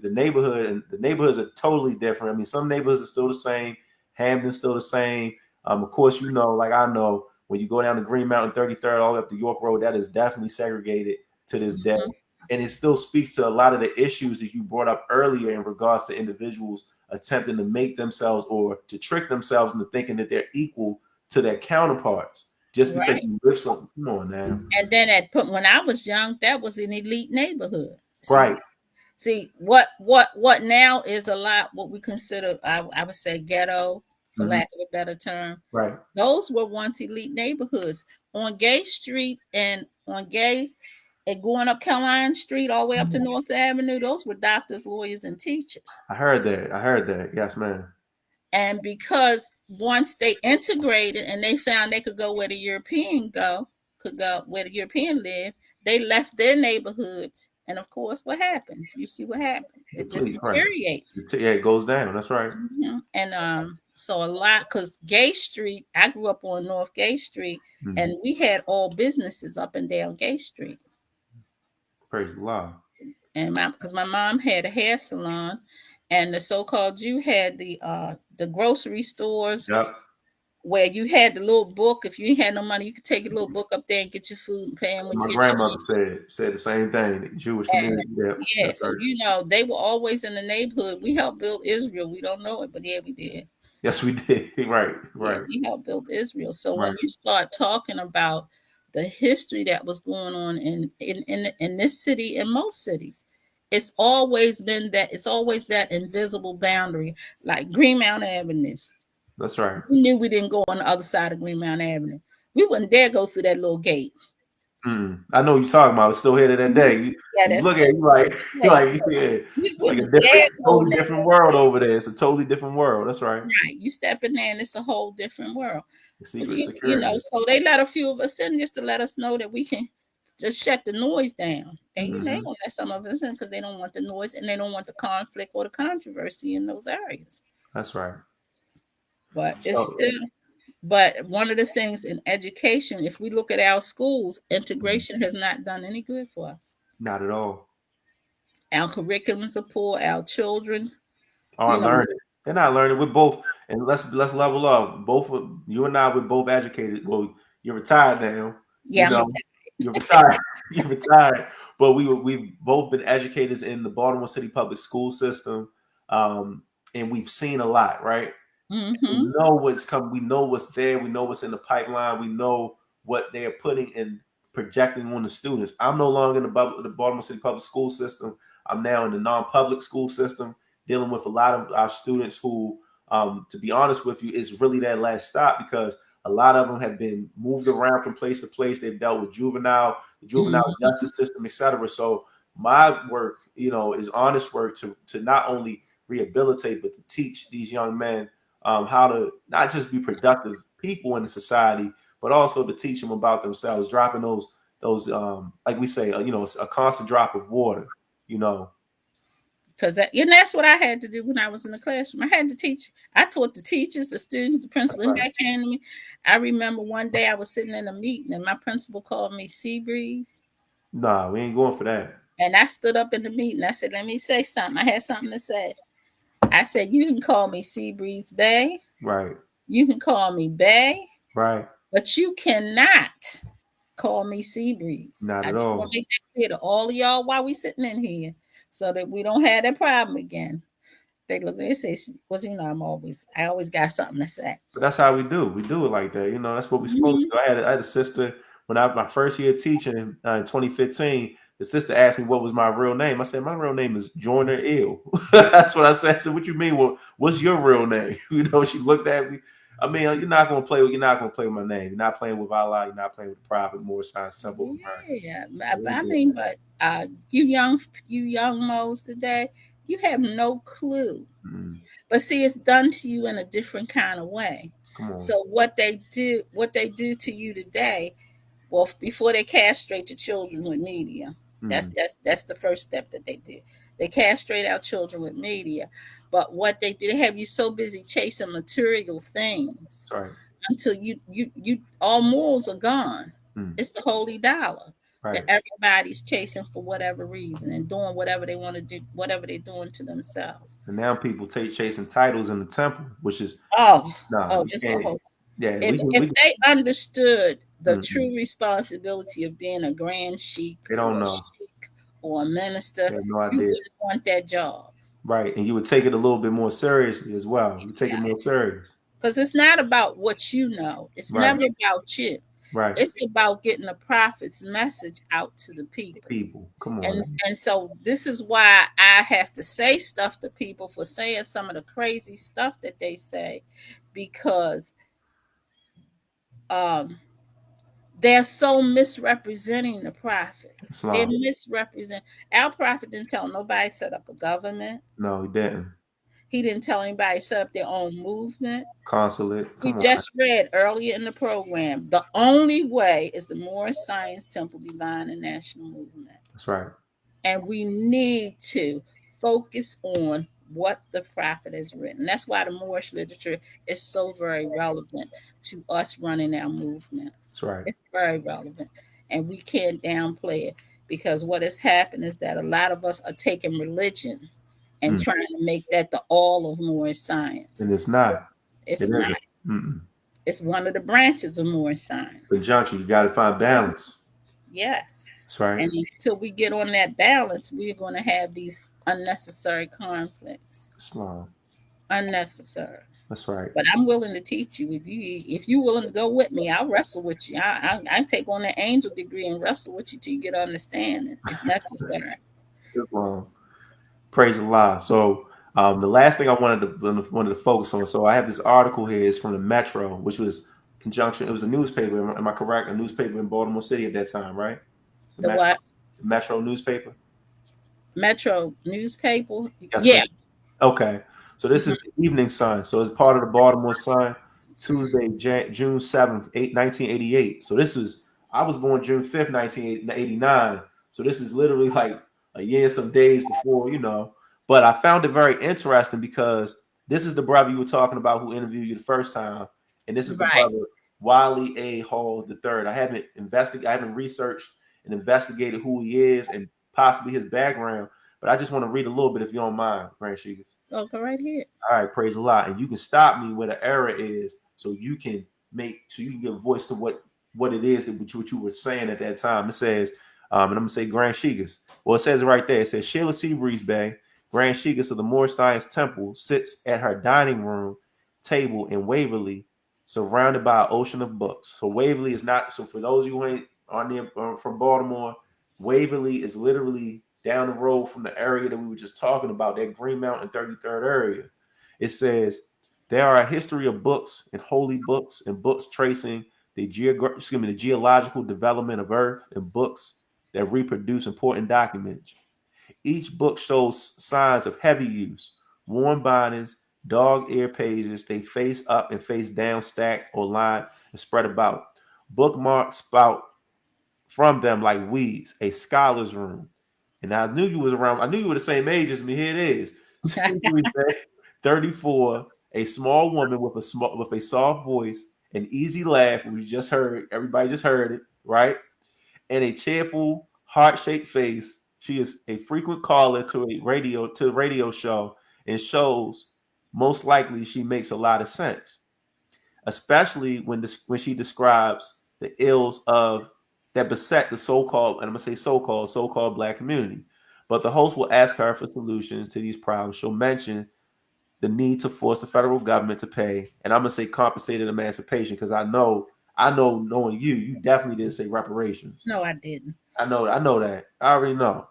neighborhood, and the neighborhoods are totally different. I mean, some neighborhoods are still the same. Hamden's still the same. Of course, like I know, when you go down to Green Mountain 33rd all the way up to York Road, that is definitely segregated to this day. Mhm. And it still speaks to a lot of the issues that you brought up earlier in regards to individuals attempting to make themselves or to trick themselves into thinking that they're equal to their counterparts just because Right. you live something. Come on now. And then when I was young, that was an elite neighborhood. Right. See what now is a lot what we consider, I would say, ghetto, for Hmm. lack of a better term. Right. Those were once elite neighborhoods. On Gay Street and going up Caroline Street all the way up to North Avenue, those were doctors, lawyers, and teachers. I heard that. I heard that. Yes, ma'am. And because once they integrated and they found they could go where the European lived, they left their neighborhoods. And of course, what happens? You see what happens. It just Please, right. deteriorates. Yeah, it goes down. That's right. And so a lot, because Gay Street, I grew up on North Gay Street, Mhm. and we had all businesses up and down Gay Street. Praise the Lord. And because my mom had a hair salon, and the so-called Jew had the grocery stores Yep. where you had the little book. If you had no money, you could take your little book up there and get your food and pay them when you My get your grandmother said the same thing. The Jewish and community. Yeah, yeah, that's so right. they were always in the neighborhood. We helped build Israel. We don't know it, but yeah, we did. Yes, we did. Right, Yeah, right, we helped build Israel. So when right. you start talking about the history that was going on in this city, in most cities, it's always that invisible boundary, like Green Mountain Avenue. That's right. We knew we didn't go on the other side of Green Mountain Avenue. We wouldn't dare go through that little gate. Mm. I know what you're talking about. It's still here to that day. Yeah, You that's look at it, still you like, you're place. like, yeah, We it's like a wouldn't different, dare go in totally that different little world gate. over there. It's a totally different world. That's right. Right. You step in there and it's a whole different world. The But secret security. so they let a few of us in just to let us know that we can just shut the noise down. And they Hmm. don't let some of us in because they don't want the noise and they don't want the conflict or the controversy in those areas. That's right. But it's So, still but one of the things in education, if we look at our schools, integration has not done any good for us. not at all. Our curriculums are poor, our children, you Aren't know, learning. They're not learning. We're both, and let's level up. Both of you and I, we're both educated. Well, you're retired now. You yeah, I'm know, you're retired. You're retired. But we've both been educators in the Baltimore City public school system, and we've seen a lot, right? We mm-hmm, know what's coming. We know what's there. We know what's in the pipeline. We know what they are putting and projecting on the students. I'm no longer in the Baltimore City public school system. I'm now in the non-public school system, dealing with a lot of our students who, to be honest with you, is really that last stop because a lot of them have been moved around from place to place. They've dealt with the juvenile mm-hmm, justice system, etc. So my work, is honest work to not only rehabilitate, but to teach these young men how to not just be productive people in the society, but also to teach them about themselves, dropping those like we say, a constant drop of water, you know. Because and that's what I had to do when I was in the classroom. I had to teach. I taught the teachers, the students, the principal. And Right. that came to me. I remember one day I was sitting in a meeting and my principal called me Seabreeze. Nah, we ain't going for that. And I stood up in the meeting. I said, "Let me say something." I had something to say. I said, "You can call me Seabreeze-Bey. Right. You can call me Bay, Right. but you cannot call me Seabreeze." Not I at just want to all. make that clear to all of y'all while we sitting in here, so that we don't have that problem again. They look, they say, "Was I always got something to say." But that's how we do. We do it like that. That's what we're supposed to Mhm. do. I had a sister when I my first year teaching in 2015. The sister asked me what was my real name. I said my real name is Joyner Ill. That's what I said. I said, "What you mean? Well, what's your real name?" She looked at me. I mean, you're not gonna play with my name. You're not playing with Allah. You're not playing with the Prophet, Moorish Science Temple of America. Yeah, So we I did mean, that. but you young moles today, you have no clue. Mm, But see, it's done to you in a different kind of way. come on. So what they do to you today, well, before they castrate the children with media, Mm, that's the first step that they do. They castrate our children with media, but what they do, they have you so busy chasing material things that's right. until you all morals are gone. Mm, It's the holy dollar that right. everybody's chasing for whatever reason and doing whatever they want to do, whatever they're doing to themselves. And now people take chasing titles in the temple, which is Oh, nah. oh, You it's a can't. whole. Yeah, If we can. if We can. they understood the Mm-mm. true responsibility of being a grand sheik They don't or a know. sheik or a minister, They have no you idea. wouldn't want that job. Right. And you would take it a little bit more seriously as well. You take it more Yes, serious. because it's not about what you know. It's Right. never about you. Right. It's about getting the prophet's message out to the people. People. Come And on. and so this is why I have to say stuff to people for saying some of the crazy stuff that they say, because um they're so misrepresenting the prophet. They're Islam. misrepresent. Our prophet didn't tell nobody to set up a government. No, he didn't. He didn't tell anybody to set up their own movement. Consulate. We Come on. just read earlier in the program, the only way is the Moorish Science Temple Divine and National Movement. That's right. And we need to focus on what the prophet has written. That's why the Moorish literature is so very relevant to us running our movement. That's right. It's very relevant. And we can't downplay it, because what has happened is that a lot of us are taking religion and Mm. trying to make that the all of Moorish science. And it's not. It It's isn't. not. Mm-mm. It's one of the branches of Moorish science. Conjunction. You got to find balance. Yes. That's right. And until we get on that balance, we're going to have these unnecessary conflicts. Islam. Unnecessary. That's right. But I'm willing to teach you. If you willing to go with me, I'll wrestle with you. I take on the angel degree and wrestle with you till you get understanding, if necessary. Islam. Praise Allah. So the last thing I wanted to focus on. So I have this article here. It's from the Metro, which was conjunction. It was a newspaper. Am I correct? A newspaper in Baltimore City at that time, right? The The Metro, what? the Metro newspaper. Metro newspaper? Yes, Yeah. ma'am. Okay. So this is Mhm. the Evening Sun. So it's part of the Baltimore Sun. Tuesday, June 7th, 1988. So this was I was born June 5th, 1989. So this is literally like a year and some days before. But I found it very interesting because this is the brother you were talking about who interviewed you the first time, and this is the Right. brother Wiley A. Hall III. I haven't researched and investigated who he is and possibly his background, but I just want to read a little bit if you don't mind, Grand Sheikess. Oh, go right here. All right, praise a lot. And you can stop me where the error is so you can give voice to what it is that what you were saying at that time. It says, and I'm gonna say Grand Sheikess. Well, it says it right there. It says Sheikess Seabreeze-Bey, Grand Sheikess of the Moorish Science Temple, sits at her dining room table in Waverly, surrounded by an ocean of books. So Waverly is not. So for those of you who ain't on near from Baltimore, Waverly is literally down the road from the area that we were just talking about, that Green Mountain 33rd area. It says there are a history of books and holy books and books tracing the geological development of Earth and books that reproduce important documents. Each book shows signs of heavy use, worn bindings, dog ear pages. They face up and face down, stacked or lined and spread about. Bookmarks spout from them like weeds. A scholar's room. And I knew you was around. I knew you were the same age as me. Here it is. Seabreeze Bay, 34. A small woman with a soft voice, an easy laugh. We just heard. Everybody just heard it, right? And a cheerful, heart-shaped face. She is a frequent caller to a radio show and shows. Most likely, she makes a lot of sense, especially when she describes the ills of that beset the so-called, and I'm gonna say so-called black community. But the host will ask her for solutions to these problems. She'll mention the need to force the federal government to pay, and I'm gonna say compensated emancipation because I know, knowing you definitely didn't say reparations. No, I didn't. I know that. I already know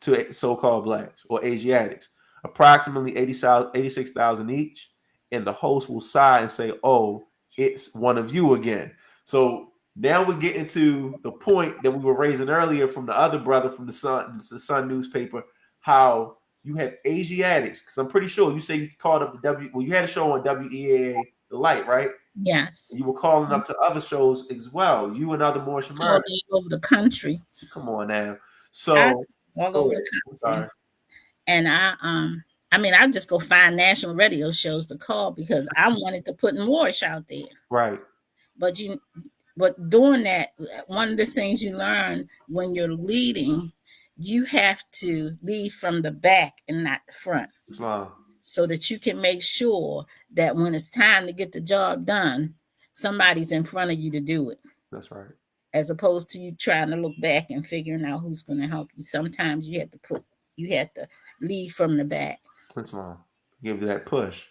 to so-called blacks or Asiatics, approximately 86,000 each, and the host will sigh and say, "Oh, it's one of you again." So now we're getting to the point that we were raising earlier from the other brother from the Sun newspaper, how you had Asiatics, because I'm pretty sure you say you called up you had a show on WEAA, The Light, right? And you Yes. were calling up to other shows as well. You and other Moorish Called Americans. all over the country. Come on now. I So all go over the ahead. I'm country. sorry. And I mean I just go find national radio shows to call because I wanted to put Moorish out there. Right. But doing that, one of the things you learn when you're leading, you have to lead from the back and not the front, Islam. so that you can make sure that when it's time to get the job done, somebody's in front of you to do it, That's right. as opposed to you trying to look back and figuring out who's going to help you. Sometimes you have to lead from the back. Islam. Give you that push.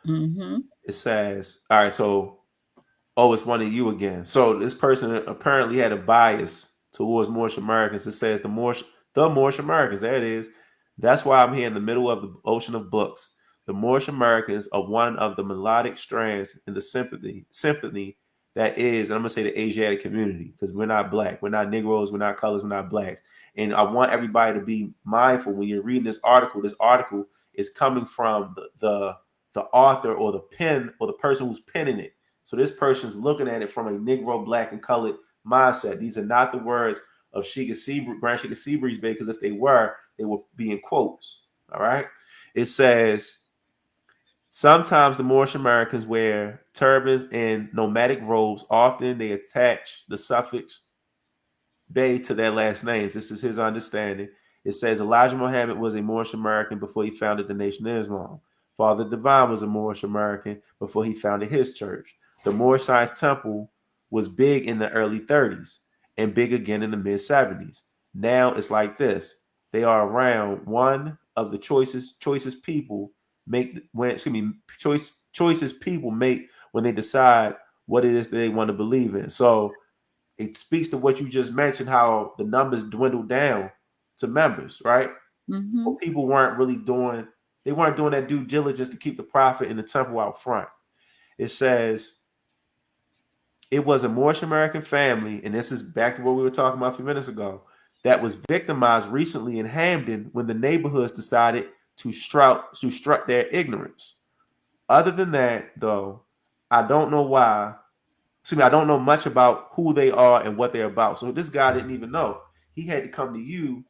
Mm-hmm. It says, all right, so, oh, it's one of you again. So this person apparently had a bias towards Moorish Americans. It says the Moorish Americans. There it is. That's why I'm here in the middle of the ocean of books. The Moorish Americans are one of the melodic strands in the symphony that is, and I'm gonna say the Asiatic community, because we're not black, we're not Negroes, we're not colors, we're not blacks. And I want everybody to be mindful when you're reading this article. This article is coming from the author or the pen or the person who's penning it. So this person's looking at it from a Negro, black, and colored mindset. These are not the words of Grand Sheikess Seabreeze-Bey, because if they would be in quotes. All right. It says sometimes the Moorish Americans wear turbans and nomadic robes. Often they attach the suffix Bey to their last names. This is his understanding. It says Elijah Muhammad was a Moorish American before he founded the Nation of Islam. Father Divine was a Moorish American before he founded his church. The Moorish Science Temple was big in the early 30s and big again in the mid 70s. Now it's like this. They are around one of the choices people make when excuse me choices people make when they decide what it is that they want to believe in. So it speaks to what you just mentioned, how the numbers dwindled down to members, right? Mm-hmm. But people weren't doing that due diligence to keep the prophet in the temple out front. It says it was a Moorish American family, and this is back to what we were talking about a few minutes ago, that was victimized recently in Hamden when the neighborhoods decided to strut their ignorance. Other than that, though, I don't know why. Excuse me, I don't know much about who they are and what they're about. So this guy didn't even know. He had to come to you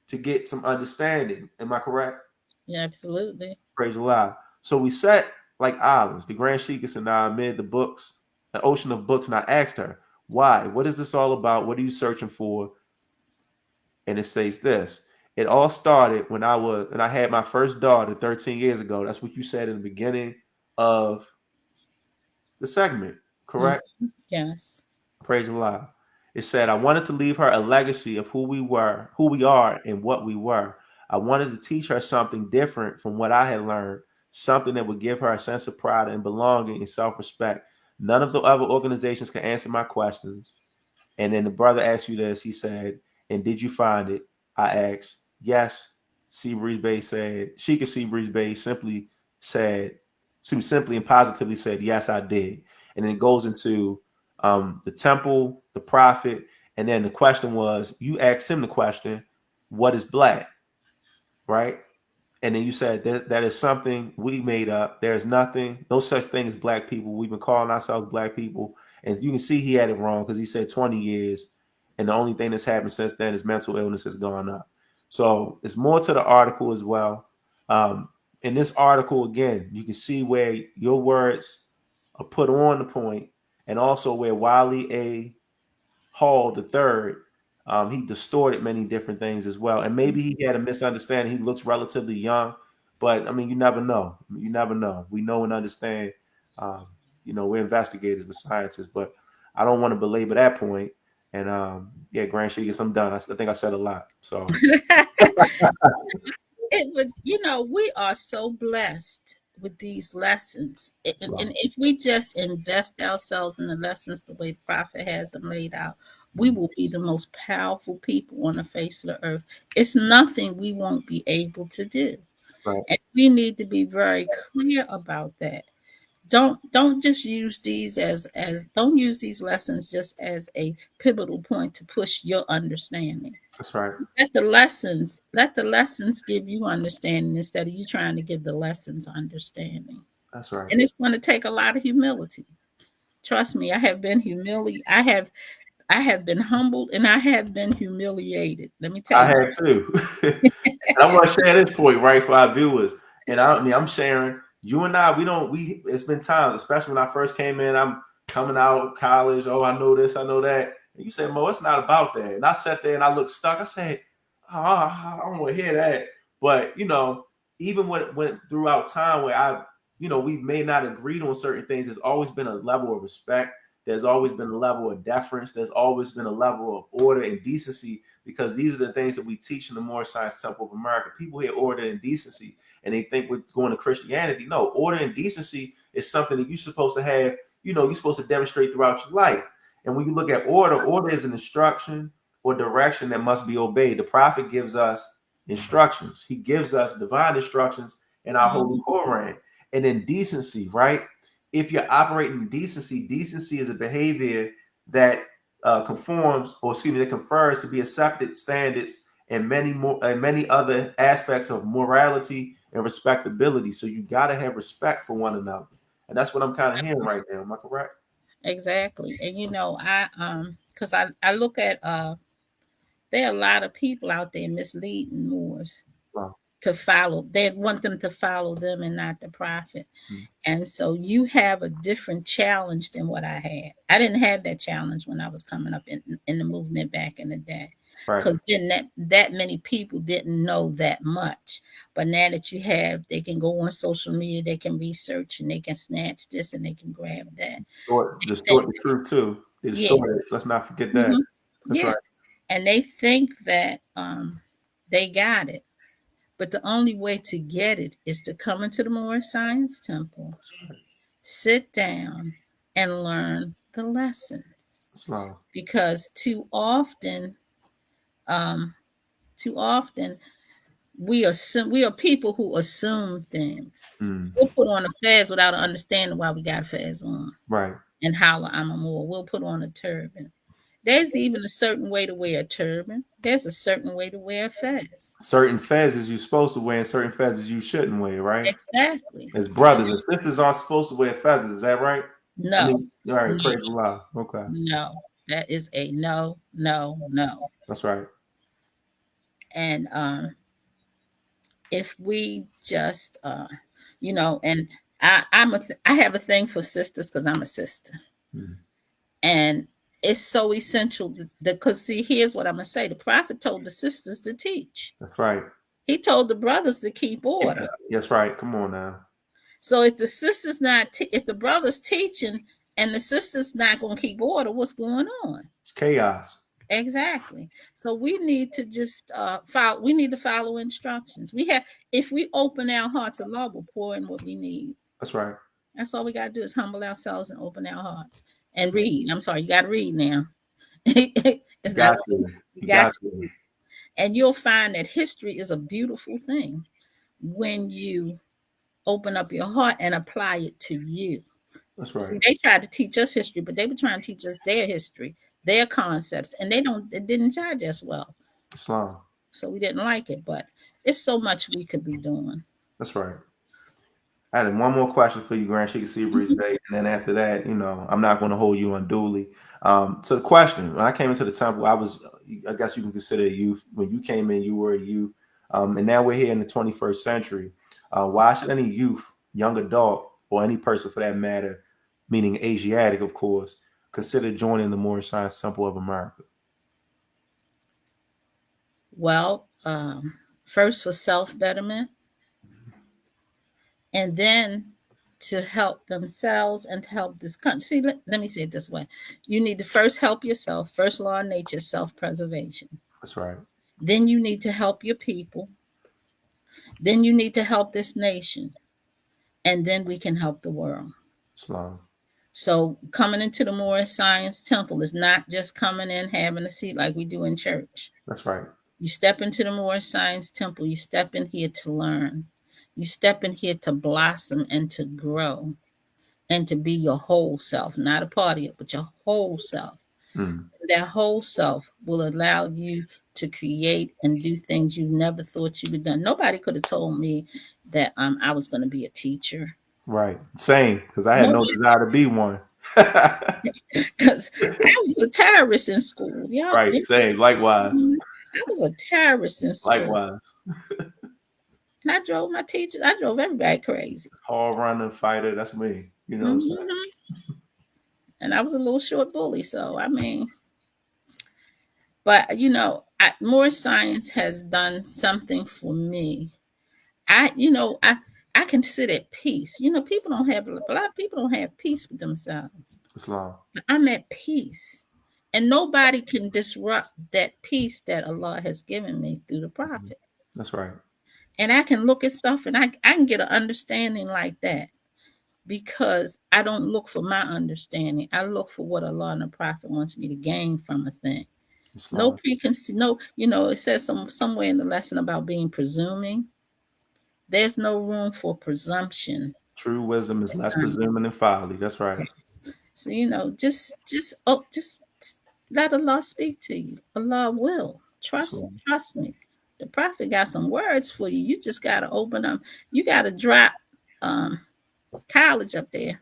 to get some understanding. Am I correct? Yeah, absolutely. Praise Allah. So we sat like islands. The Grand Sheikess and I amid the ocean of books, and I asked her, why? What is this all about? What are you searching for? And it says this. It all started when I had my first daughter 13 years ago. That's what you said in the beginning of the segment, correct? Mm-hmm. Yes. Praise Allah. It said, I wanted to leave her a legacy of who we are, and what we were. I wanted to teach her something different from what I had learned, something that would give her a sense of pride and belonging and self respect. None of the other organizations can answer my questions. And then the brother asked you this. He said, and did you find it? I asked, yes. Seabreeze-Bey said, Sheikess Seabreeze-Bey simply and positively said, yes, I did. And then it goes into the temple, the prophet. And then the question was, you asked him the question, what is black? Right? And then you said that is something we made up. There's nothing, no such thing as black people. We've been calling ourselves black people. And you can see he had it wrong because he said 20 years. And the only thing that's happened since then is mental illness has gone up. So it's more to the article as well. In this article, again, you can see where your words are put on the point, and also where Wiley A. Hall the third, he distorted many different things as well. And maybe he had a misunderstanding. He looks relatively young, but I mean, you never know. You never know. We know and understand. Um, we're investigators, we're scientists, but I don't want to belabor that point. And yeah, Grand Sheikess, I'm done. I think I said a lot. So It would, we are so blessed with these lessons. And wow. if we just invest ourselves in the lessons the way the prophet has them laid out, we will be the most powerful people on the face of the earth. It's nothing we won't be able to do. Right. And we need to be very clear about that. Don't just use these as don't use these lessons just as a pivotal point to push your understanding. That's right. Let the lessons give you understanding instead of you trying to give the lessons understanding. That's right. And it's going to take a lot of humility. Trust me, I have been humbled and I have been humiliated. Let me tell I you. had too. And I want to share this point right for our viewers. And I'm sharing. You and I, we don't. We it's been times, especially when I first came in. I'm coming out of college. Oh, I know this, I know that. And you said, Mo, it's not about that. And I sat there and I looked stuck. I said, oh, I don't want to hear that. But even when it went throughout time where we may not agreed on certain things, there's always been a level of respect. There's always been a level of deference. There's always been a level of order and decency, because these are the things that we teach in the Moorish Science Temple of America. People hear order and decency and they think we're going to Christianity. No, order and decency is something that you're supposed to have, you're supposed to demonstrate throughout your life. And when you look at order is an instruction or direction that must be obeyed. The prophet gives us instructions. He gives us divine instructions in our Holy Mhm. Quran. And then decency, right? If you're operating in decency, decency is a behavior that conforms, or excuse me, that confers to be accepted standards and many other aspects of morality and respectability. So you got to have respect for one another, and that's what I'm kind of hearing right now. Am I correct? Exactly. And because I look at there are a lot of people out there misleading Moors Wow. to follow. They want them to follow them and not the prophet. Mm. And so you have a different challenge than what I had. I didn't have that challenge when I was coming up in the movement back in the day. Right. Because then that many people didn't know that much. But now that you have, they can go on social media, they can research and they can snatch this and they can grab that. Distort Think, the truth too. They yeah. distort it. Let's not forget that. Hmm. That's Yeah. right. And they think that they got it. But the only way to get it is to come into the Moorish Science Temple, That's right. sit down, and learn the lessons. Slow. Because um, too often, we are people who assume things. Mm. We'll put on a fez without understanding why we got a fez on, Right. and holler, "I'm a Moor." We'll put on a turban. There's even a certain way to wear a turban. There's a certain way to wear a fez. Certain fezzes you're supposed to wear and certain fezzes you shouldn't wear, right? Exactly. As And brothers and sisters aren't supposed to wear fezzes. Is that right? I no, mean, all right, no, praise Allah. Okay. no. That is a no, no, no. That's right. And if we just and I have a thing for sisters because I'm a sister, Mm. and it's so essential because see, here's what I'm gonna say: the prophet told the sisters to teach. That's right. He told the brothers to keep Yeah. order. That's right. Come on now. So if the sisters if the brothers teaching and the sisters not gonna keep order, what's going on? It's chaos. Exactly. So we need to just follow. We need to follow instructions. If we open our hearts, Allah will pour in what we need. That's right. That's all we got to do is humble ourselves and open our hearts and read. I'm sorry, you got to read now. You It's not. got to. You You got got to, to. and you'll find that history is a beautiful thing when you open up your heart and apply it to you. That's See, right. they tried to teach us history, but they were trying to teach us their history, their concepts, and it didn't judge us well. Islam. So we didn't like it. But it's so much we could be doing. That's right. I had one more question for you, Grand Sheikess Seabreeze-Bey, and then after that, I'm not going to hold you unduly. So the question: when I came into the temple, I guess you can consider a youth. When you came in, you were a youth, and now we're here in the 21st century. Why should any youth, young adult, or any person for that matter, meaning Asiatic, of course, consider joining the Moorish Science Temple of America? Well, first for self betterment, and then to help themselves and to help this country. See, let me say it this way: you need to first help yourself. First law of nature, self preservation. That's right. Then you need to help your people. Then you need to help this nation, and then we can help the world. Islam. So coming into the Moorish Science Temple is not just coming in having a seat like we do in church. That's right. You step into the Moorish Science Temple, you step in here to learn. You step in here to blossom and to grow and to be your whole self, not a part of it, but your whole self. Mm. That whole self will allow you to create and do things you never thought you would done. Nobody could have told me that I was going to be a teacher. Right. Same, because I had no Nobody, desire to be one. Right. because I was a terrorist in school. Y'all, Same. Likewise. I was a terrorist in school. Likewise. And I drove my teachers, I drove everybody crazy. Hall runner, fighter. That's me. You know what I'm saying? Hmm. And I was a little short bully. So, I mean, but more science has done something for me. I, you know, I, I can sit at peace. People don't have, a lot of people don't have peace with themselves. Islam. But I'm at peace. And nobody can disrupt that peace that Allah has given me through the prophet. That's right. And I can look at stuff and I can get an understanding like that because I don't look for my understanding. I look for what Allah and the prophet wants me to gain from a thing. No Islam. preconceived, no, it says somewhere in the lesson about being presuming. There's no room for presumption. True wisdom is less presuming than folly. That's right. So just let Allah speak to you. Allah will Islam. trust me. The prophet got some words for you. You just gotta open them. You gotta drop um, college up there.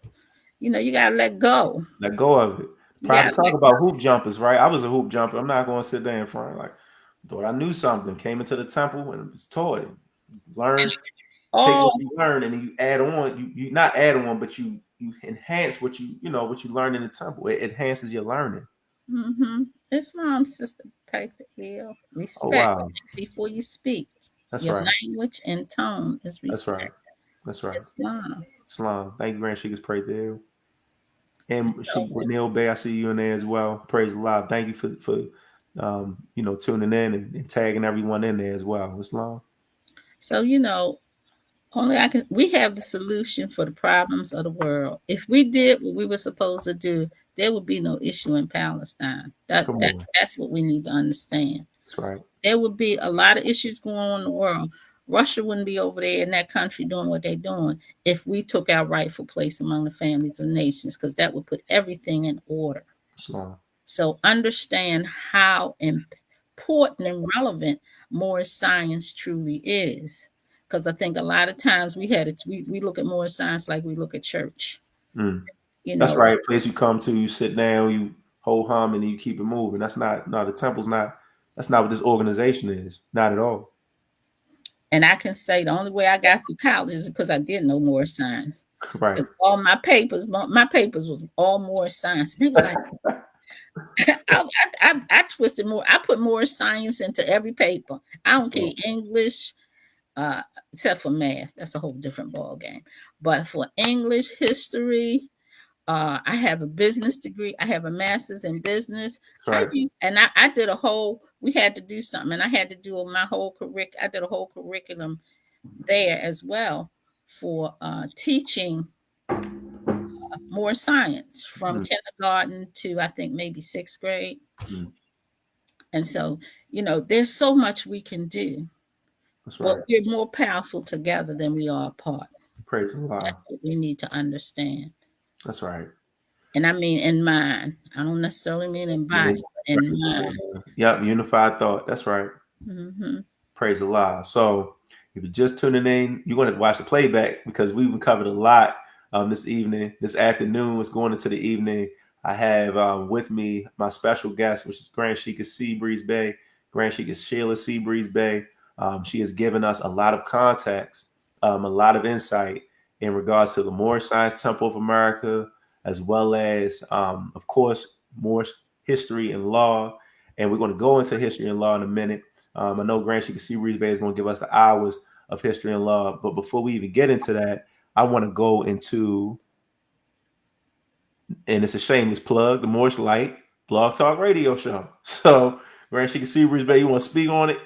You gotta let go. Let go of it. You Prophet gotta talk let about hoop jumpers, right? I was a hoop jumper. I'm not going to sit there in front like thought I knew something. Came into the temple and was taught it. Learn, take all. what you learn, and then you add on. You not add on, but you enhance what you learn in the temple. It enhances your learning. Mm-hmm. Islam, sister, perfect will. Oh Respect wow, before you speak. that's Your right. language and tone is That's right. respect. That's right. Islam. Islam. Thank you, Grand Sheikah. Pray there. And So, Sheikh Neil Bay, I see you in there as well. Praise Allah. Thank you for tuning in and tagging everyone in there as well. Islam. so only I can. We have the solution for the problems of the world. If we did what we were supposed to do, there would be no issue in Palestine. Come That on. that's what we need to understand. That's right. There would be a lot of issues going on in the world. Russia wouldn't be over there in that country doing what they're doing if we took our rightful place among the families of nations, because that would put everything in order. Islam. So understand how important and relevant more science truly is. Because I think a lot of times we look at more science like we look at church. Mm. You That's know, right. Place you come to, you sit down, you hold hum, and then you keep it moving. That's not no, the temple's not. That's not what this organization is. Not at all. and I can say the only way I got through college is because I did know more science. Right. Because all my papers was all more science. And it was like I twisted more. I put more science into every paper. I don't care English, except for math. That's a whole different ball game. But for English, history, I have a business degree. I have a master's in business. That's right. I did a whole. We had to do something, and I had to do my whole curriculum. I did a whole curriculum there as well for teaching more science from Mm. kindergarten to I think maybe sixth grade. Mm. And so, there's so much we can do, That's but right. we're more powerful together than we are apart. Praise That's Allah. what we need to understand. That's right. And I mean in mind. I don't necessarily mean in Yeah. body, but in mind. Yep. Unified thought. That's right. Hmm. Praise Allah. So If you're just tuning in, you're going to watch the playback because we've covered a lot this evening, this afternoon. It's going into the evening. I have with me my special guest, which is Grand Sheikess Seabreeze-Bey. Grand Sheikess Sheila Seabreeze-Bey. She has given us a lot of context, a lot of insight in regards to the Moorish Science Temple of America, as well as, of course, Moorish history and law. And we're going to go into history and law in a minute. I know Grand Sheikess Seabreeze-Bey is going to give us the hours of history and law. But before we even get into that, I want to go into, and it's a shameless plug, the Moorish Light Blog Talk Radio Show. So, Grand Sheikess Seabreeze-Bey, you want to speak on it?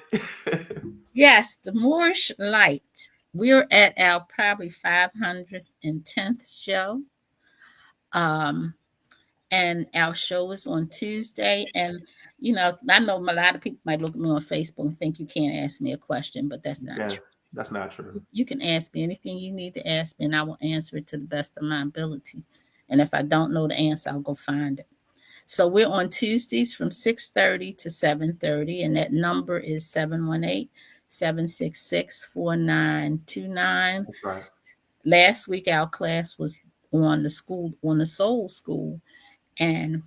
Yes, the Moorish Light. We're at our probably 510th show. Um, and our show is on Tuesday. And, I know a lot of people might look at me on Facebook and think you can't ask me a question, but that's not Yeah, true. that's not true. You can ask me anything you need to ask me, and I will answer it to the best of my ability. And if I don't know the answer, I'll go find it. So we're on Tuesdays from 6:30 to 7:30, and that number is 718-766-4929. That's right. Last week our class was on the soul school, and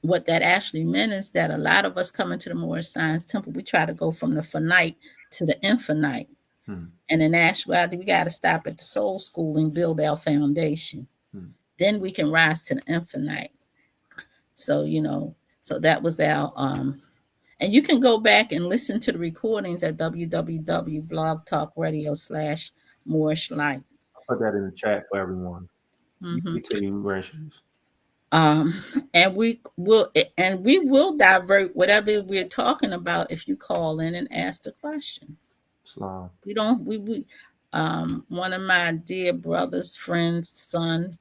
what that actually meant is that a lot of us coming to the Moorish Science Temple, we try to go from the finite to the infinite. Hmm. And in actuality, we got to stop at the soul school and build our foundation. Hmm. Then we can rise to the infinite. So, so that was our, and you can go back and listen to the recordings at www.blogtalkradio.com/Moorish Light. I'll put that in the chat for everyone. You Mm-hmm. continue, Grand Sheikess. Um, and we will divert whatever we're talking about if you call in and ask the question. Islam. We don't one of my dear brother's friends' son,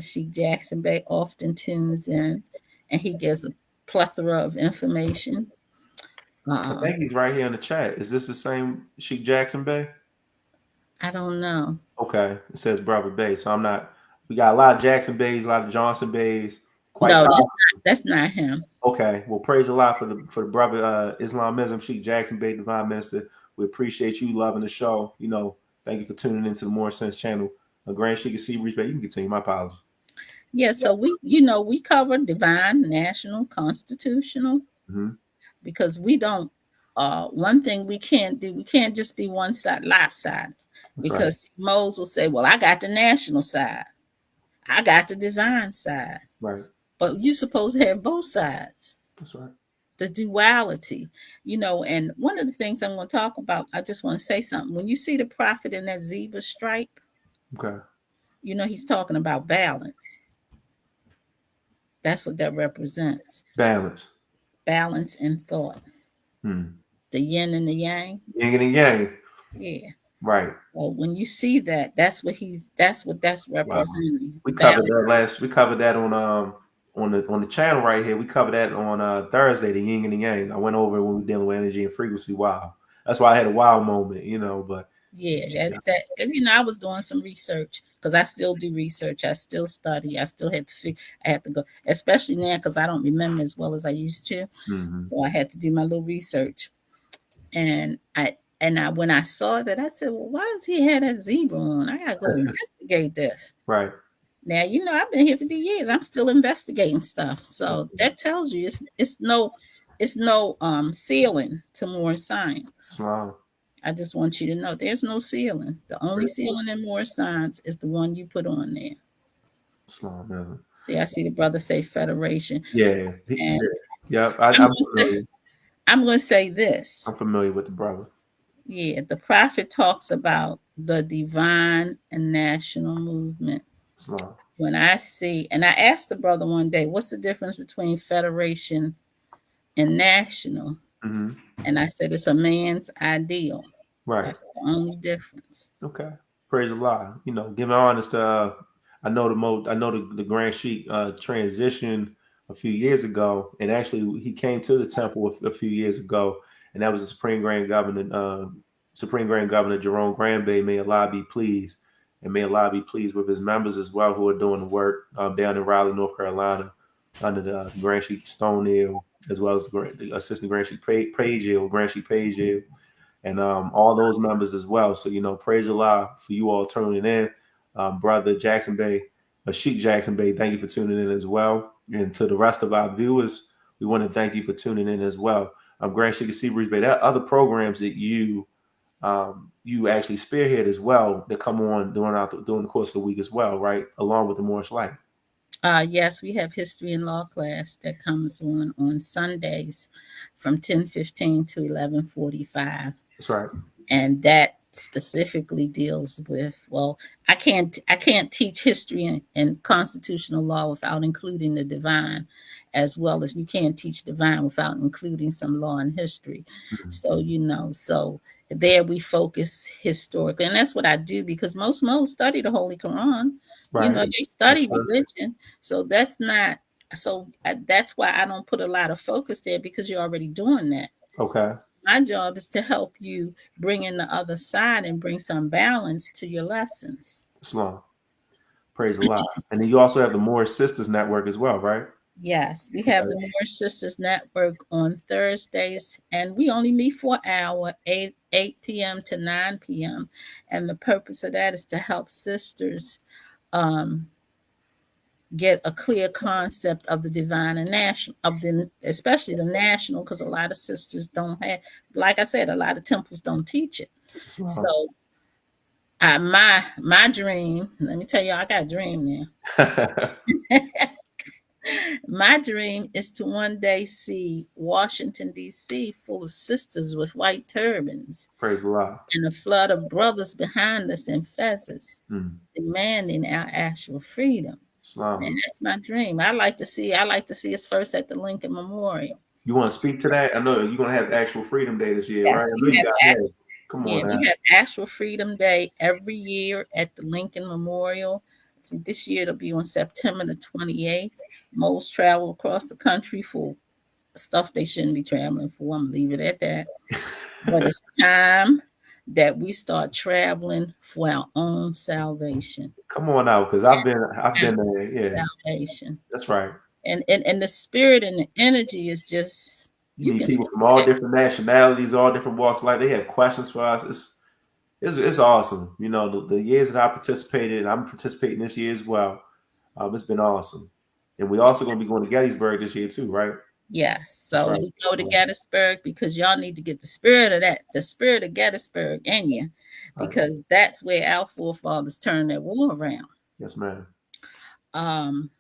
Sheikh Jackson Bey, often tunes in, and he gives a plethora of information. I Uh, think he's right here in the chat. Is this the same Sheikh Jackson Bay? I don't know. Okay, it says Brother Bay. So I'm not. We got a lot of Jackson Bays, a lot of Johnson Bays. Quite No, possible. that's not him. Okay, well, praise a lot for the brother Islamism Sheikh Jackson Bay, Divine Minister. We appreciate you loving the show. Thank you for tuning into the Moorish Sense Channel. Grand Sheikess Seabreeze-Bey, you can continue. My apologies. Yeah, so we cover divine, national, constitutional, Mm-hmm. because we don't. One thing we can't do, we can't just be one side lopsided, That's right. because Moses will say, "Well, I got the national side, I got the divine side," Right. but you're supposed to have both sides. That's right. The duality, and one of the things I'm going to talk about, I just want to say something. When you see the prophet in that zebra stripe, Okay. he's talking about balance. That's what that represents. Balance. Balance in thought. Hmm. The yin and the yang. Yin and yang. Yeah. Right. Well, when you see that, that's what that's Wow. representing. We covered Balance. that last. We covered that on the channel right here. We covered that on Thursday, the yin and the yang. I went over it when we were dealing with energy and frequency. Wow. That's why I had a wow moment, but Yeah, yeah. that I was doing some research, because I still do research. I still study. I still had to I had to go, especially now because I don't remember as well as I used to. Mm-hmm. So I had to do my little research, and when I saw that, I said, "Well, why does he have that zebra on? I gotta go investigate this." Right. Now, I've been here 50 years. I'm still investigating stuff. So that tells you it's no ceiling to more science. Islam. I just want you to know there's no ceiling. The only ceiling in more science is the one you put on there. Islam. Man. See, I see the brother say federation. Yeah. And Yeah. I'm I'm gonna say, familiar. I'm gonna say this. I'm familiar with the brother. Yeah, the prophet talks about the divine and national movement. Islam. When I see, and I asked the brother one day, what's the difference between federation and national? Mm-hmm. And I said, it's a man's ideal. Right. That's the only difference. Okay. Praise Allah. Giving honest. I know the Grand Sheik transitioned a few years ago, and actually he came to the temple a few years ago, and that was the Supreme Grand Governor Jerome Granbey. May Allah be pleased, and may Allah be pleased with his members as well who are doing the work down in Raleigh, North Carolina, under the Grand Sheik Stonehill, as well as the Assistant Grand Sheik Pagel, Grand Sheik Pagel. and all those members as well. So praise Allah for you all tuning in, brother Jackson Bay, Sheik Jackson Bay. Thank you for tuning in as well, and to the rest of our viewers, we want to thank you for tuning in as well. Grand Sheikess Seabreeze-Bey. There are other programs that you actually spearhead as well that come on during the course of the week as well, right? Along with the Moorish Life. Yes, we have history and law class that comes on Sundays from 10:15 to 11:45, That's right. and that specifically deals with, well, I can't teach history and constitutional law without including the divine, as well as you can't teach divine without including some law and history. Mhm. So there we focus historically, and that's what I do, because most study the Holy Quran. Right. They That's study true. religion, so that's not, that's why I don't put a lot of focus there, because you're already doing that. Okay. My job is to help you bring in the other side and bring some balance to your lessons. Islam. Praise Allah. And then you also have the Moorish Sisters Network as well, right? Yes, we have Okay. the Moorish Sisters Network on Thursdays, and we only meet for an hour, 8 p.m. to 9 p.m. And the purpose of that is to help sisters um, get a clear concept of the divine and national, especially the national, because a lot of sisters don't have, like I said, a lot of temples don't teach it. Islam. So my dream, let me tell you, I got a dream now. My dream is to one day see Washington, D.C. full of sisters with white turbans Praise Allah. and a flood of brothers behind us in fezzes, Mm. demanding our actual freedom. Islam. And that's my dream. I like to see us first at the Lincoln Memorial. You want to speak to that? I know you're gonna have actual Freedom Day this year, right? Yes, I know we you have got that. Come on now. we have actual Freedom Day every year at the Lincoln Memorial. So this year it'll be on September the 28th. Most travel across the country for stuff they shouldn't be traveling for. I'm gonna leave it at that. But it's time that we start traveling for our own salvation. Come on out, because I've been there. Yeah, Salvation. that's right. And the spirit and the energy is just, You you meet can see people from all different nationalities, all different walks of life. They have questions for us. It's awesome. The years that I participated, I'm participating this year as well. It's been awesome, and we also going to be going to Gettysburg this year too, right? yes. That's So right. we go to Gettysburg because y'all need to get the spirit of that, the spirit of Gettysburg in you, Right. because that's where our forefathers turned their war around. Yes, ma'am. Um,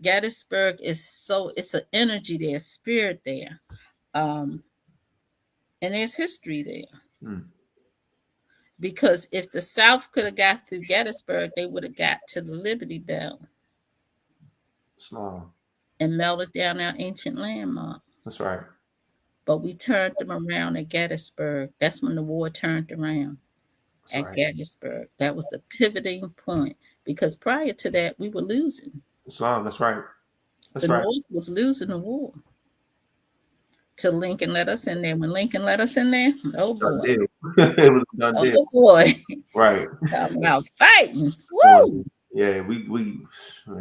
Gettysburg is, so it's an energy there, spirit there, um, and there's history there. Mm. Because if the South could have got through Gettysburg, they would have got to the Liberty Bell Islam. and melted down our ancient landmark. That's right. But we turned them around at Gettysburg. That's when the war turned around That's at right. Gettysburg. That was the pivoting point, because prior to that, we were losing. Islam. That's right. The That's right. North was losing the war till Lincoln let us in there. When Lincoln let us in there, oh Done boy, deal. It was a done deal. oh boy, Right. talking about fighting. Come on. Woo! Yeah, we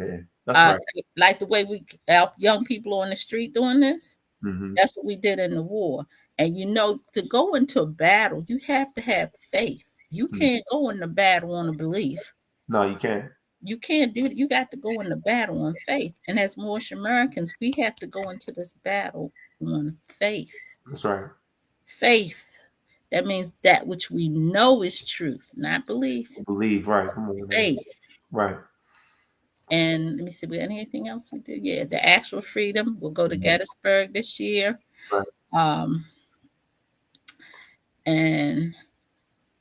yeah, that's Uh, right. like the way our young people on the street doing this. Hmm. That's what we did in the war. And to go into a battle, you have to have faith. You can't go into battle on a belief. No, you can't. You can't do it. You got to go into battle on faith. And as Moorish Americans, we have to go into this battle on faith. That's right. Faith. That means that which we know is truth, not belief. Believe, right. Come on, man. Faith. Right. And let me see, we anything else we did? Yeah, the actual freedom. We'll go to Mhm. Gettysburg this year. Right. Um, and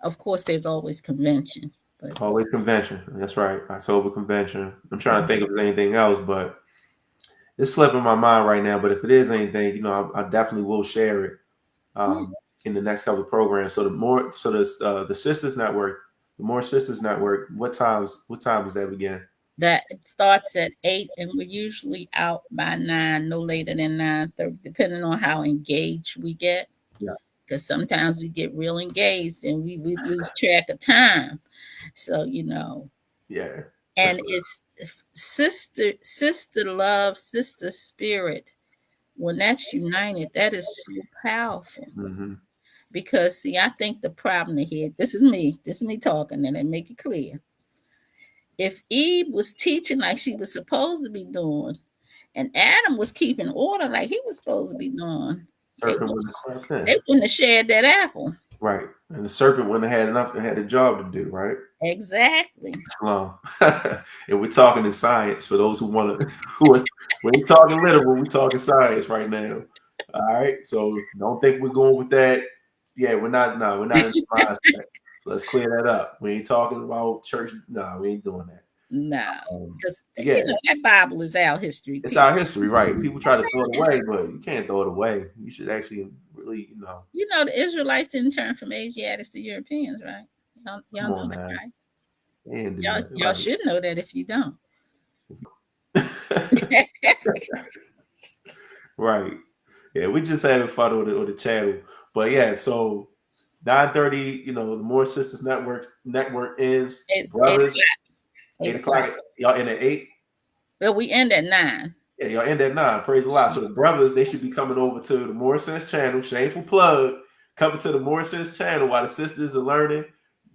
of course, there's always convention, but Always convention. That's right. October convention. I'm trying to think if there's anything else, but it's slipping my mind right now. But if it is anything, I definitely will share it yeah, in the next couple of programs. So the Sisters Network, the More Sisters Network. What time does that begin? that it starts at 8, and we're usually out by 9, no later than 9:30, depending on how engaged we get. Yeah. Because sometimes we get real engaged and we lose track of time. So Yeah. That's and it's sister love, sister spirit. When that's united, that is so powerful. right. Hmm. Because see, I think the problem here, this is me talking, and I make it clear. If Eve was teaching like she was supposed to be doing, and Adam was keeping order like he was supposed to be doing, they Serpent wouldn't, wouldn't have crept in. they wouldn't have shared that apple. Right. And the serpent wouldn't have had enough, had a job to do, right? Exactly. Well, and we're talking in science for those who want to, we ain't talking literal, we're talking science right now. All right. So don't think we're going with that. Yeah, we're not, no, we're not in the mindset. So let's clear that up. We ain't talking about church. No, we ain't doing that. No, because Yeah, that Bible is our history. it's People, our history, right? People try to throw it away, but you can't throw it away. You should actually really, the Israelites didn't turn from Asiatics to Europeans, right? Y'all come know on, that, man. right? They didn't do Y'all that. should know that if you don't. Right. Right. Yeah, we just having fun on the channel. But yeah, so 9:30, the More Sisters network ends. Eight Brothers, o'clock. 8 8 o'clock. o'clock. Y'all in at 8. But we end at 9. Yeah, y'all end at 9. Praise a lot. So the brothers, they should be coming over to the Moorish Sense Channel. Shameful plug. Coming to the Moorish Sense Channel while the sisters are learning.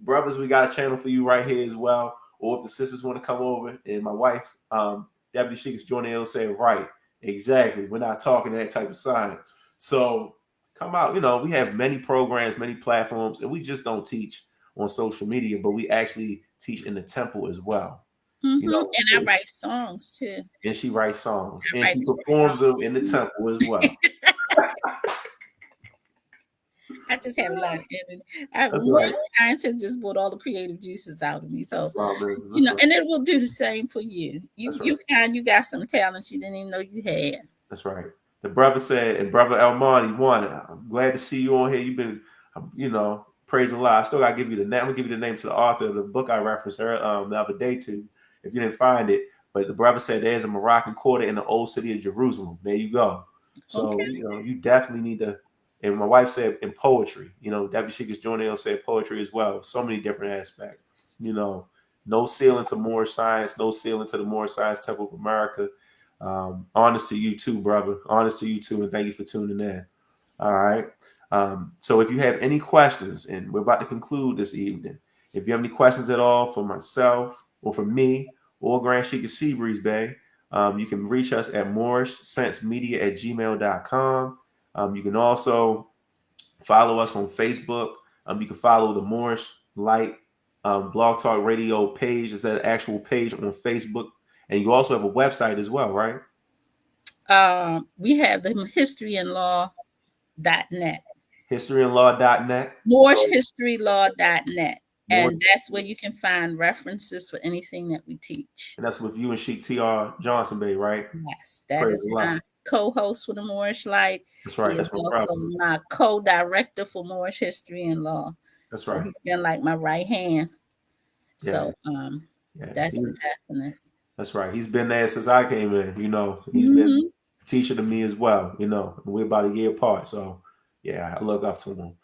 Brothers, we got a channel for you right here as well. Or if the sisters want to come over, and my wife, Deputy Sheikess Seabreeze-Bey said, right, exactly. We're not talking that type of science. So come out. We have many programs, many platforms, and we just don't teach on social media, but we actually teach in the temple as well. And I write songs too. And she writes songs, I and write she performs them in the temple as well. I just have a lot of energy. That's More right. science has just brought all the creative juices out of me. So, That's right, man. That's right. and it will do the same for you. That's You right. find you got some talents you didn't even know you had. That's right. The brother said, and brother Elmani, one, I'm glad to see you on here. You've been, praising a lot. I still got to give you the name. I'm gonna give you the name to the author of the book I referenced her the other day too, if you didn't find it. But the brother said there's a Moroccan quarter in the old city of Jerusalem. There you go. So Okay. you definitely need to. And my wife said in poetry, Deputy Sheikess Seabreeze-Bey said poetry as well. So many different aspects. No ceiling to Moorish science, no ceiling to the Moorish Science Temple of America. Honest to you too, brother. Honest to you too, and thank you for tuning in. All right. So if you have any questions, and we're about to conclude this evening, if you have any questions at all for myself or for me or Grand Sheikess Seabreeze-Bey, you can reach us at moorishsensemedia@gmail.com. You can also follow us on Facebook. You can follow the Moorish Light Blog Talk Radio page. It's that actual page on Facebook. And you also have a website as well, right? We have the historyandlaw.net. Historyandlaw.net. So Moorishhistorylaw.net. more, And that's where you can find references for anything that we teach. and that's with you and Sheik T.R. Johnson Bay, right? Yes, that Praise is a lot. my co-host for the Moorish Light. That's He right. is That's my also brother. my co-director for Moorish History and Law. That's So right. he's been like my right hand. Yeah. So Yeah. that's a definite. That's right. He's been there since I came in, He's been Mm-hmm. a teacher to me as well, and we're about a year apart. So yeah, I look up to him.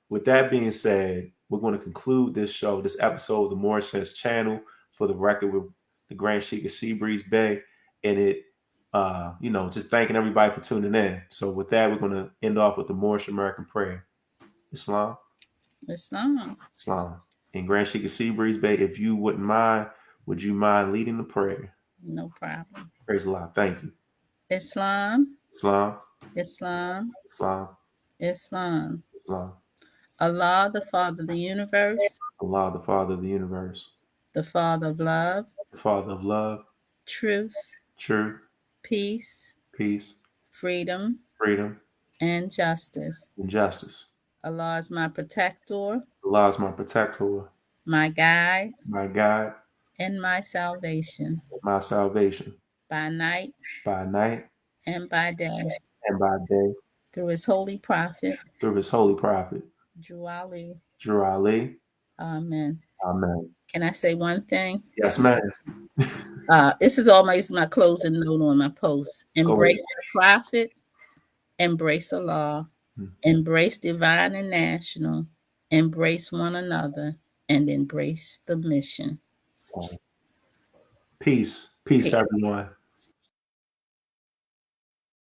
With that being said, we're going to conclude this show, this episode of the Moorish Sense Channel, for the record with the Grand Sheikess Seabreeze-Bey, and it, just thanking everybody for tuning in. So with that, we're going to end off with the Moorish American prayer. Islam, Islam. Islam, and Grand Sheikess Seabreeze-Bey, if you wouldn't mind, would you mind leading the prayer? No problem. Praise Allah. Thank you. Islam. Islam, Islam. Islam, Islam. Islam. Allah, the Father of the universe, Allah, the Father of the universe, the Father of love, the Father of love, truth, truth, peace, peace, freedom, freedom, and justice. and justice. Allah is my protector, Allah is my protector, my guide, my guide, and my salvation my salvation, by night by night and by day, and by day, through his holy prophet, through his holy prophet, Drew Ali. Drew Ali. Amen. Amen. Can I say one thing? Yes, ma'am. This is always my closing note on my post. Go ahead. Embrace the prophet, embrace Allah, embrace divine and national, embrace one another, and embrace the mission. Peace. Peace, Peace. everyone.